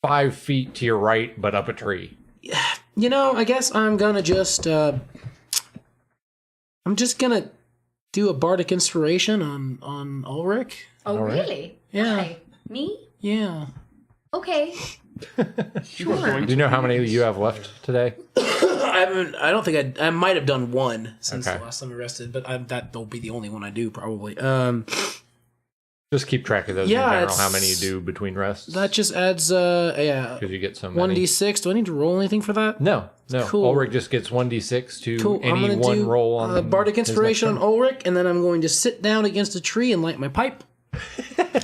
5 feet to your right, but up a tree. I guess I'm gonna just I'm just gonna do a bardic inspiration on Olric. Oh, All right. really? Yeah. Why? Me? Yeah. Okay. Sure. Do you know how many you have left today? I don't think I might have done one since Okay. the last time I rested, but that'll be the only one I do probably. Just keep track of those Yeah, in general, it's- how many you do between rests. That just adds Because you get so many. 1d6. Do I need to roll anything for that? No. Cool. Ulrich just gets 1d6 to Cool. I'm any gonna one do roll on bardic his inspiration on next turn. Ulrich, and then I'm going to sit down against a tree and light my pipe.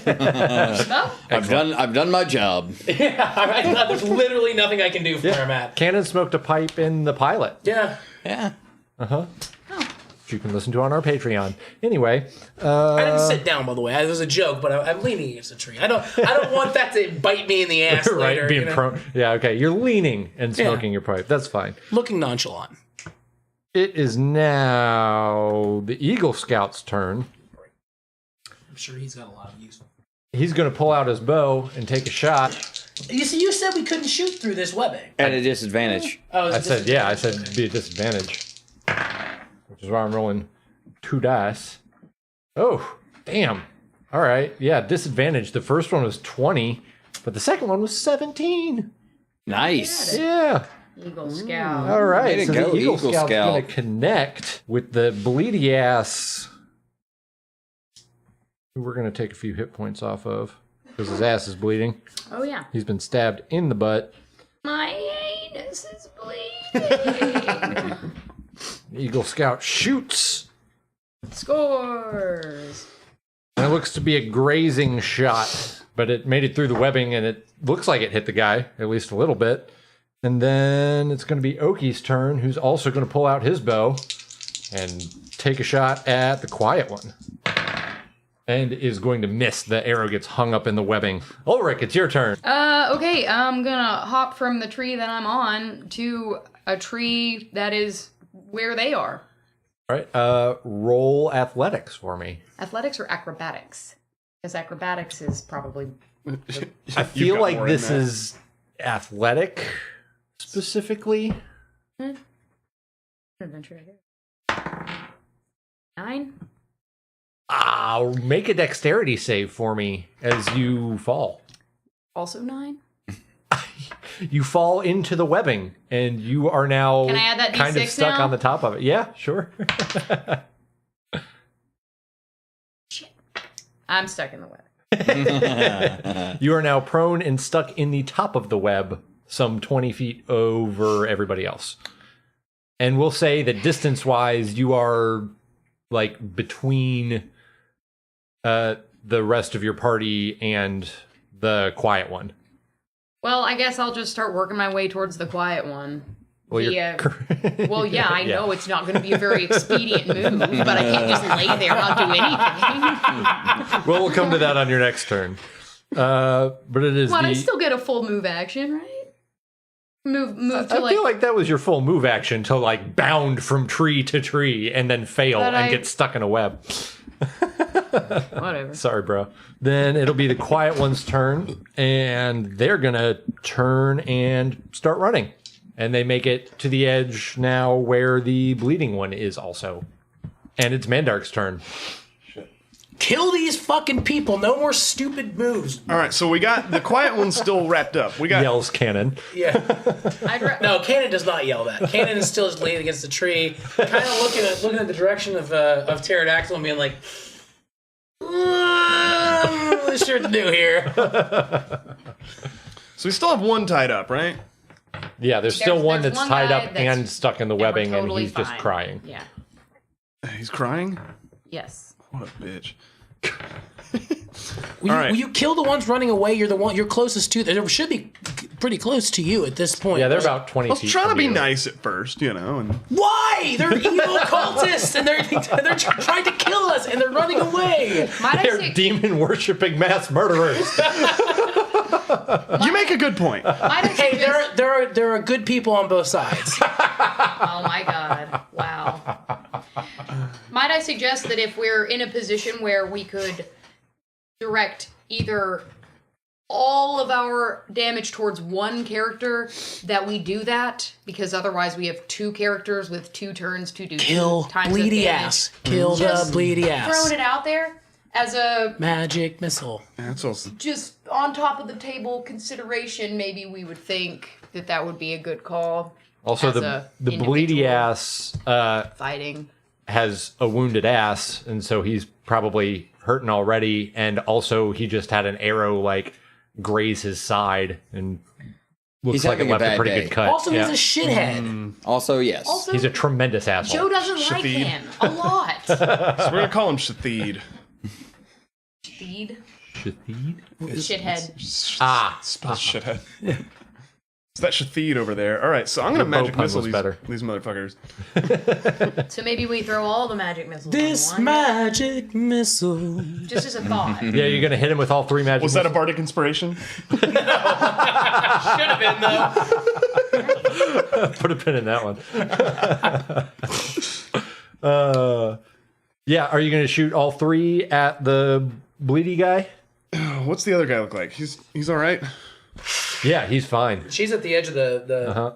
Oh, I've done my job. Yeah, there's literally nothing I can do from where I'm at. Cannon smoked a pipe in the pilot. Yeah. Yeah. Which you can listen to on our Patreon. Anyway, I didn't sit down, by the way. It was a joke, but I'm leaning against a tree. I don't want that to bite me in the ass right, later. being prone. Yeah, okay. You're leaning and smoking your pipe. That's fine. Looking nonchalant. It is now the Eagle Scout's turn. I'm sure he's got a lot of use. He's going to pull out his bow and take a shot. You see, you said we couldn't shoot through this webbing. At a disadvantage. Oh, I said it'd be a disadvantage. Which is why I'm rolling 2 dice. Oh, damn. All right. Yeah, disadvantage. The first one was 20, but the second one was 17. Nice. Yeah. Eagle Scout. All right. Way to So go, the Eagle Eagle Scout's Scout. going to connect with the bleedy ass, who we're going to take a few hit points off of because his ass is bleeding. Oh, yeah. He's been stabbed in the butt. My anus is bleeding. Eagle Scout shoots. Scores. And it looks to be a grazing shot, but it made it through the webbing, and it looks like it hit the guy, at least a little bit. And then it's going to be Oki's turn, who's also going to pull out his bow and take a shot at the quiet one. And is going to miss. The arrow gets hung up in the webbing. Olric, it's your turn. Okay, I'm gonna hop from the tree that I'm on to a tree that is where they are. All right, roll athletics for me. Athletics or acrobatics? Because acrobatics is probably... I feel like this is athletic specifically. Adventure, I guess. 9? Make a dexterity save for me as you fall. Also 9? You fall into the webbing, and you are now Can I add that kind of D6 stuck now? on the top of it. Yeah, sure. Shit. I'm stuck in the web. You are now prone and stuck in the top of the web, some 20 feet over everybody else. And we'll say that distance-wise, you are like between the rest of your party and the quiet one. Well, I guess I'll just start working my way towards the quiet one. Well, Well, yeah, I know it's not going to be a very expedient move, but I can't just lay there and not do anything. Well, we'll come to that on your next turn. But it is What, I still get a full move action, right? Move to I feel like that was your full move action to like bound from tree to tree and then fail But and get stuck in a web. Whatever. Sorry, bro. Then it'll be the quiet one's turn, and they're gonna turn and start running. And they make it to the edge now where the bleeding one is also. And it's Mandark's turn. Kill these fucking people. No more stupid moves. All right, so we got the quiet one still wrapped up. We got Yells Cannon. Yeah. No, Cannon does not yell that. Cannon is still just leaning against the tree, kind of looking at the direction of Tarotdaktyl and being like, "What's sure to do here?" So we still have one tied up, right? Yeah, there's still one there's that's one tied guy up that's- and stuck in the we're webbing, totally and he's just fine. crying. Yeah. He's crying. Yes. What a bitch. Will you kill the ones running away? You're closest to. They should be pretty close to you at this point. Yeah, they're about 20 I was feet trying to from be you. nice at first, you know, and Why? They're evil cultists, and they're trying to kill us, and they're running away. Might I They're say, demon-worshipping mass murderers. you make a good point. might I Hey, suggest- there are good people on both sides. Oh my god. Wow. Might I suggest that if we're in a position where we could direct either all of our damage towards one character, that we do that, because otherwise we have two characters with 2 turns to do Kill 2 times of bleedy damage. ass. Kill the Just bleedy ass. Throwing it out there as a Magic missile. That's also just on top of the table consideration, maybe we would think that that would be a good call. Also, As the a bleedy individual. ass Fighting. has a wounded ass, and so he's probably hurting already. And also, he just had an arrow like graze his side, and looks He's like it having a left a bad pretty day. good cut. Also, Yeah. he's a shithead. Also, yes. Also, He's a tremendous asshole. Joe doesn't like Shafid. him a lot. so we're gonna call him Shathid. Speed. Shathid? Shithead. Spell shithead. It's that Shathid over there. All right, so I'm gonna The bow magic pun missile was better. these motherfuckers. So maybe we throw all the magic missiles This on one. magic missile. Just as a thought. Yeah, you're gonna hit him with all 3 magic. Was that a bardic inspiration? Should have been though. Put a pin in that one. Yeah, are you gonna shoot all 3 at the bleedy guy? What's the other guy look like? He's all right. Yeah, he's fine. She's at the edge of the.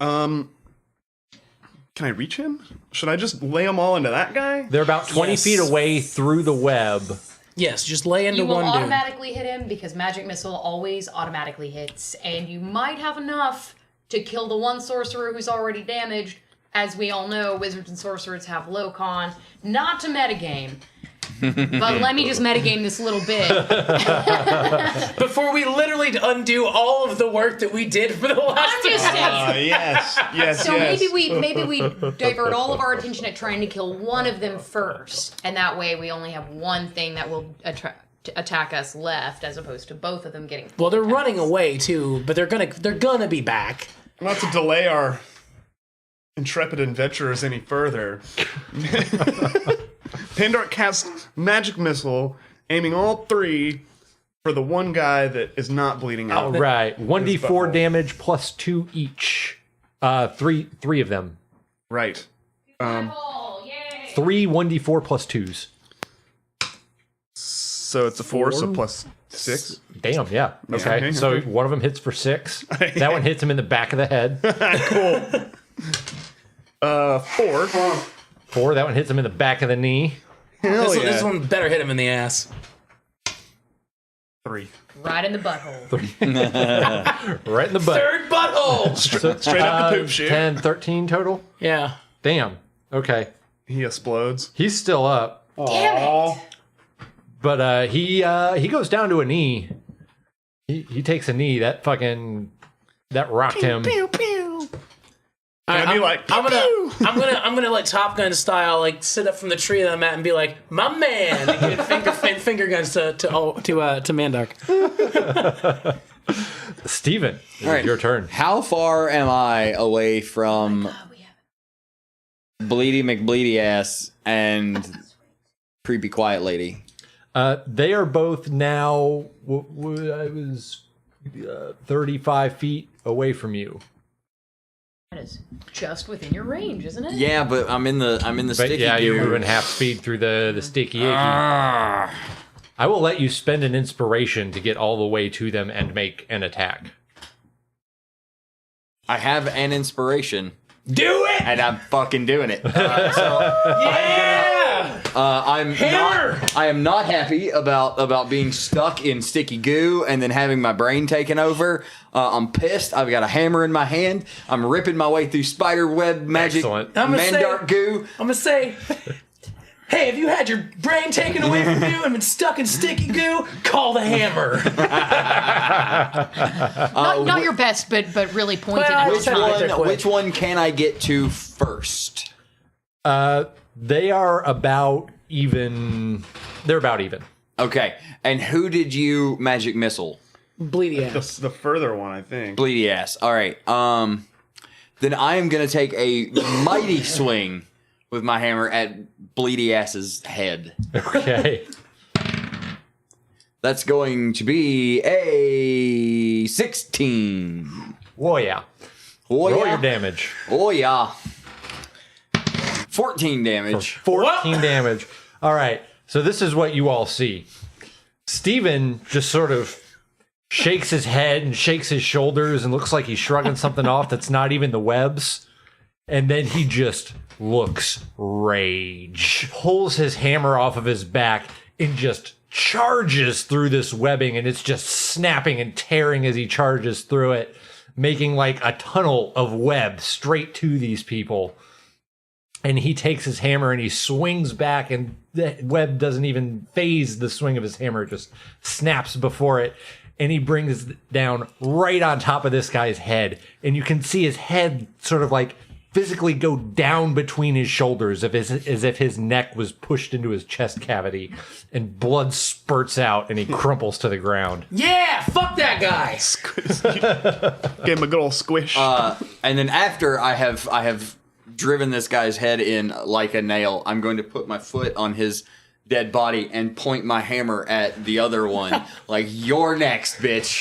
Uh-huh. Can I reach him? Should I just lay them all into that guy? They're about 20 Yes. feet away through the web. Yes, just lay into You will one dude. automatically hit him because magic missile always automatically hits, and you might have enough to kill the one sorcerer who's already damaged. As we all know, wizards and sorcerers have low con. Not to metagame, but let me just metagame this little bit. Before we literally undo all of the work that we did for the last I'm just saying. Yes. So maybe we divert all of our attention at trying to kill one of them first, and that way we only have one thing that will attack us left, as opposed to both of them getting. Well, they're running away too, but they're gonna be back. Not to delay our intrepid adventurers any further. Pandark casts magic missile, aiming all 3 for the one guy that is not bleeding out. All right. 1d4 damage plus 2 each. Three of them. Right. Yay! 3 1d4 plus 2s. So it's a 4, so plus 6. Damn, yeah. Okay. Okay, So okay. one of them hits for 6. That one hits him in the back of the head. Cool. 4. 4, that one hits him in the back of the knee. Hell This one better hit him in the ass. 3. Right in the butthole. Right in the butt. Third butthole. Straight up the poop chute. 10, 13 total? Yeah. Damn. Okay. He explodes. He's still up. Damn it! But he goes down to a knee. He takes a knee. That rocked him. Can I be like, I'm gonna like Top Gun style, like sit up from the tree that I'm at and be like, my man, and give finger guns to Mandark. Steven, All right. your turn. How far am I away from Bleedy McBleedy ass and Creepy Quiet Lady? They are both now. I was 35 feet away from you. That is just within your range, isn't it? Yeah, but I'm in the But sticky yeah, you're goo. moving half speed through the sticky icky. I will let you spend an inspiration to get all the way to them and make an attack. I have an inspiration, Do it! and I'm fucking doing it. Hammer! I am not happy about being stuck in sticky goo and then having my brain taken over. I'm pissed. I've got a hammer in my hand. I'm ripping my way through spider web magic Excellent. Mandark goo. I'm gonna say, hey, if you had your brain taken away from you and been stuck in sticky goo, call the hammer. Not your best, but really pointed Well, at I the was trying to get there time. quick. Which one can I get to first? They are about even. They're about even. Okay, and who did you magic missile? Bleedy ass. the further one, I think. Bleedy ass. All right. Then I am gonna take a mighty swing with my hammer at Bleedy ass's head. Okay. That's going to be a 16. Whoa, yeah. Oh Roll yeah. your damage. Oh yeah. 14 damage. 14 damage. All right. So this is what you all see. Steven just sort of shakes his head and shakes his shoulders and looks like he's shrugging something off that's not even the webs. And then he just looks rage. Pulls his hammer off of his back and just charges through this webbing, and it's just snapping and tearing as he charges through it, making like a tunnel of web straight to these people. And he takes his hammer and he swings back, and the web doesn't even phase the swing of his hammer, it just snaps before it. And he brings it down right on top of this guy's head. And you can see his head sort of like physically go down between his shoulders as if his neck was pushed into his chest cavity. And blood spurts out and he crumples to the ground. Yeah, fuck that guy. Gave him a good old squish. And then after I have driven this guy's head in like a nail, I'm going to put my foot on his dead body and point my hammer at the other one. Like, you're next, bitch.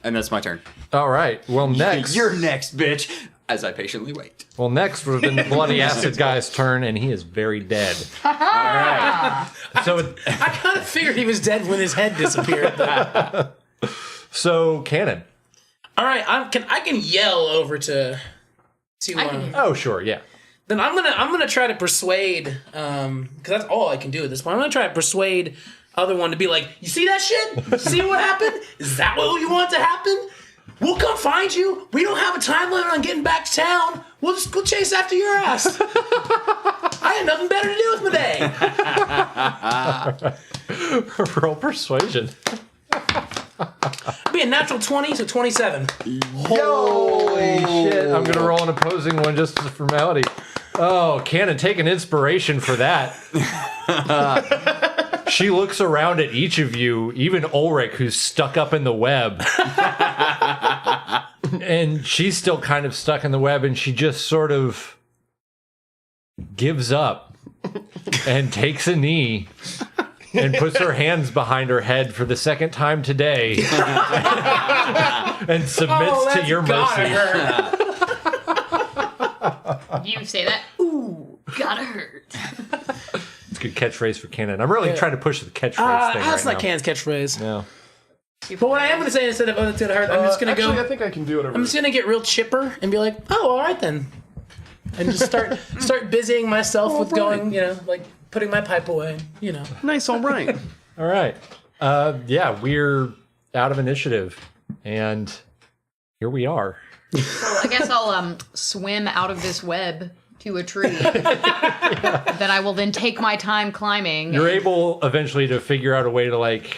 And that's my turn. All right. Well, next. You're next, bitch. As I patiently wait. Well, next would have been the bloody acid guy's turn, and he is very dead. All right. So, I kind of figured he was dead when his head disappeared. so Cannon. All right, I can yell over to See I what can do Oh, sure, yeah. Then I'm gonna try to persuade, because that's all I can do at this point. I'm gonna try to persuade other one to be like, you see that shit? See what happened? Is that what you want to happen? We'll come find you. We don't have a time limit on getting back to town. We'll just go chase after your ass. I had nothing better to do with my day. Roll persuasion. Be a natural 20, so 27. Holy shit. I'm going to roll an opposing one just as a formality. Oh, Cannon, take an inspiration for that. She looks around at each of you, even Olric, who's stuck up in the web. And she's still kind of stuck in the web, and she just sort of gives up and takes a knee and puts her hands behind her head for the second time today and submits to your mercy. You say that? Ooh, gotta hurt. It's a good catchphrase for Cannon. I'm really trying to push the catchphrase thing That's right not now. Cannon's catchphrase. No. But what I am going to say instead of it's going to hurt, I'm just going to Actually, go. I think I can do it. I'm just going to get real chipper and be like, oh, all right then. And just start busying myself with going, like putting my pipe away, Nice, all right. All right. Yeah, we're out of initiative. And here we are. So I guess I'll swim out of this web to a tree. That I will then take my time climbing. You're able eventually to figure out a way to, like,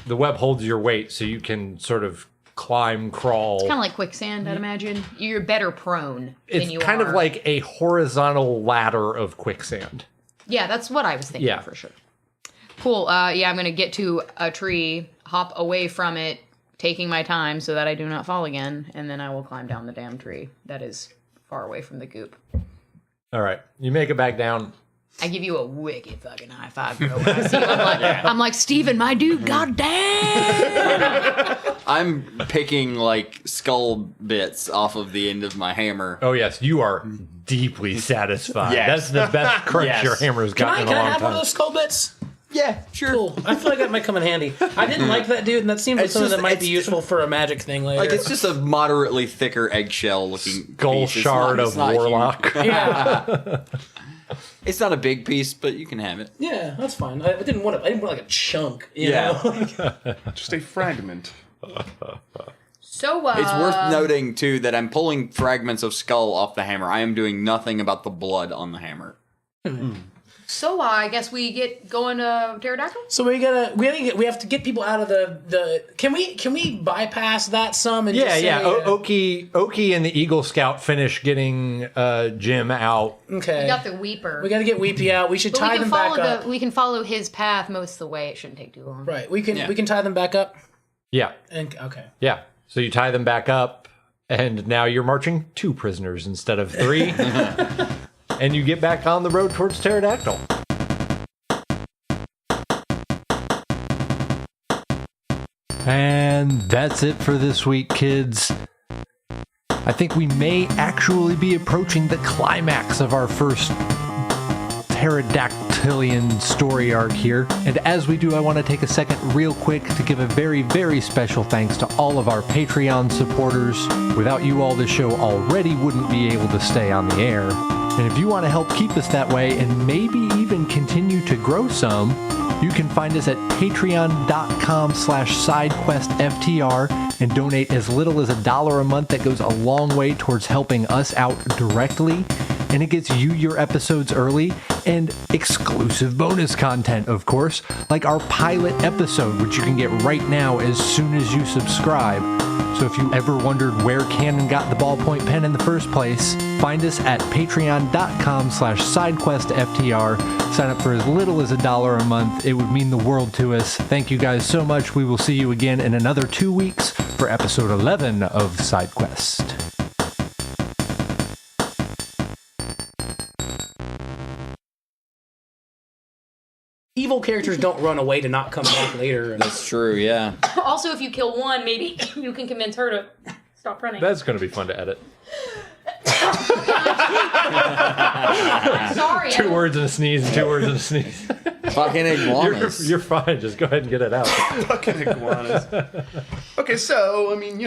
the web holds your weight so you can sort of climb, crawl. Kind of like quicksand, I'd imagine. You're better prone than you It's kind are. of like a horizontal ladder of quicksand. Yeah, that's what I was thinking Yeah. for sure. Cool. Yeah, I'm going to get to a tree, hop away from it, taking my time so that I do not fall again, and then I will climb down the damn tree that is far away from the goop. All right. You make it back down. I give you a wicked fucking high five, bro. When I see you, I'm like, Steven, my dude, goddamn! I'm picking like skull bits off of the end of my hammer. Oh, yes. You are deeply satisfied. Yes. That's the best crunch Yes. your hammer has Can gotten I in a long have one of time. those skull bits? Yeah, sure. Cool. I feel like that might come in handy. I didn't like that dude, and that seems like It's something just- that might be it's- useful for a magic thing later. Like it's just a moderately thicker eggshell looking Skull piece. It's shard not- of it's not huge. Warlock. yeah, It's not a big piece, but you can have it. yeah, that's fine. I didn't want like a chunk. You Yeah. know? Just a fragment. So, It's worth noting too that I'm pulling fragments of skull off the hammer. I am doing nothing about the blood on the hammer. So I guess we get going to Tarotdaktyl? So we have to get people out of the. Can we bypass that some and Yeah, just say, yeah. Oki and the Eagle Scout finish getting Jim out. Okay. We got the Weeper. We got to get Weepy out. We should But tie we can them back follow up. we can follow his path most of the way. It shouldn't take too long. Right. We can Yeah. we can tie them back up. Yeah, And okay. yeah. So you tie them back up, and now you're marching 2 prisoners instead of 3. And you get back on the road towards Tarotdaktyl. And that's it for this week, kids. I think we may actually be approaching the climax of our first pterodactylian story arc here. And as we do, I want to take a second real quick to give a very, very special thanks to all of our Patreon supporters. Without you all, the show already wouldn't be able to stay on the air. And if you want to help keep us that way and maybe even continue to grow some, you can find us at patreon.com/sidequestftr and donate as little as $1 a month. That goes a long way towards helping us out directly. And it gets you your episodes early and exclusive bonus content, of course, like our pilot episode, which you can get right now as soon as you subscribe. So if you ever wondered where Cannon got the ballpoint pen in the first place, find us at patreon.com/sidequestftr. Sign up for as little as $1 a month. It would mean the world to us. Thank you guys so much. We will see you again in another 2 weeks for episode 11 of SideQuest. Evil characters don't run away to not come back later. That's true, yeah. Also, if you kill one, maybe you can convince her to stop running. That's going to be fun to edit. I'm sorry. 2 words and a sneeze and 2 words and a sneeze. Fucking iguanas. You're fine. Just go ahead and get it out. Fucking iguanas. Okay, so, I mean,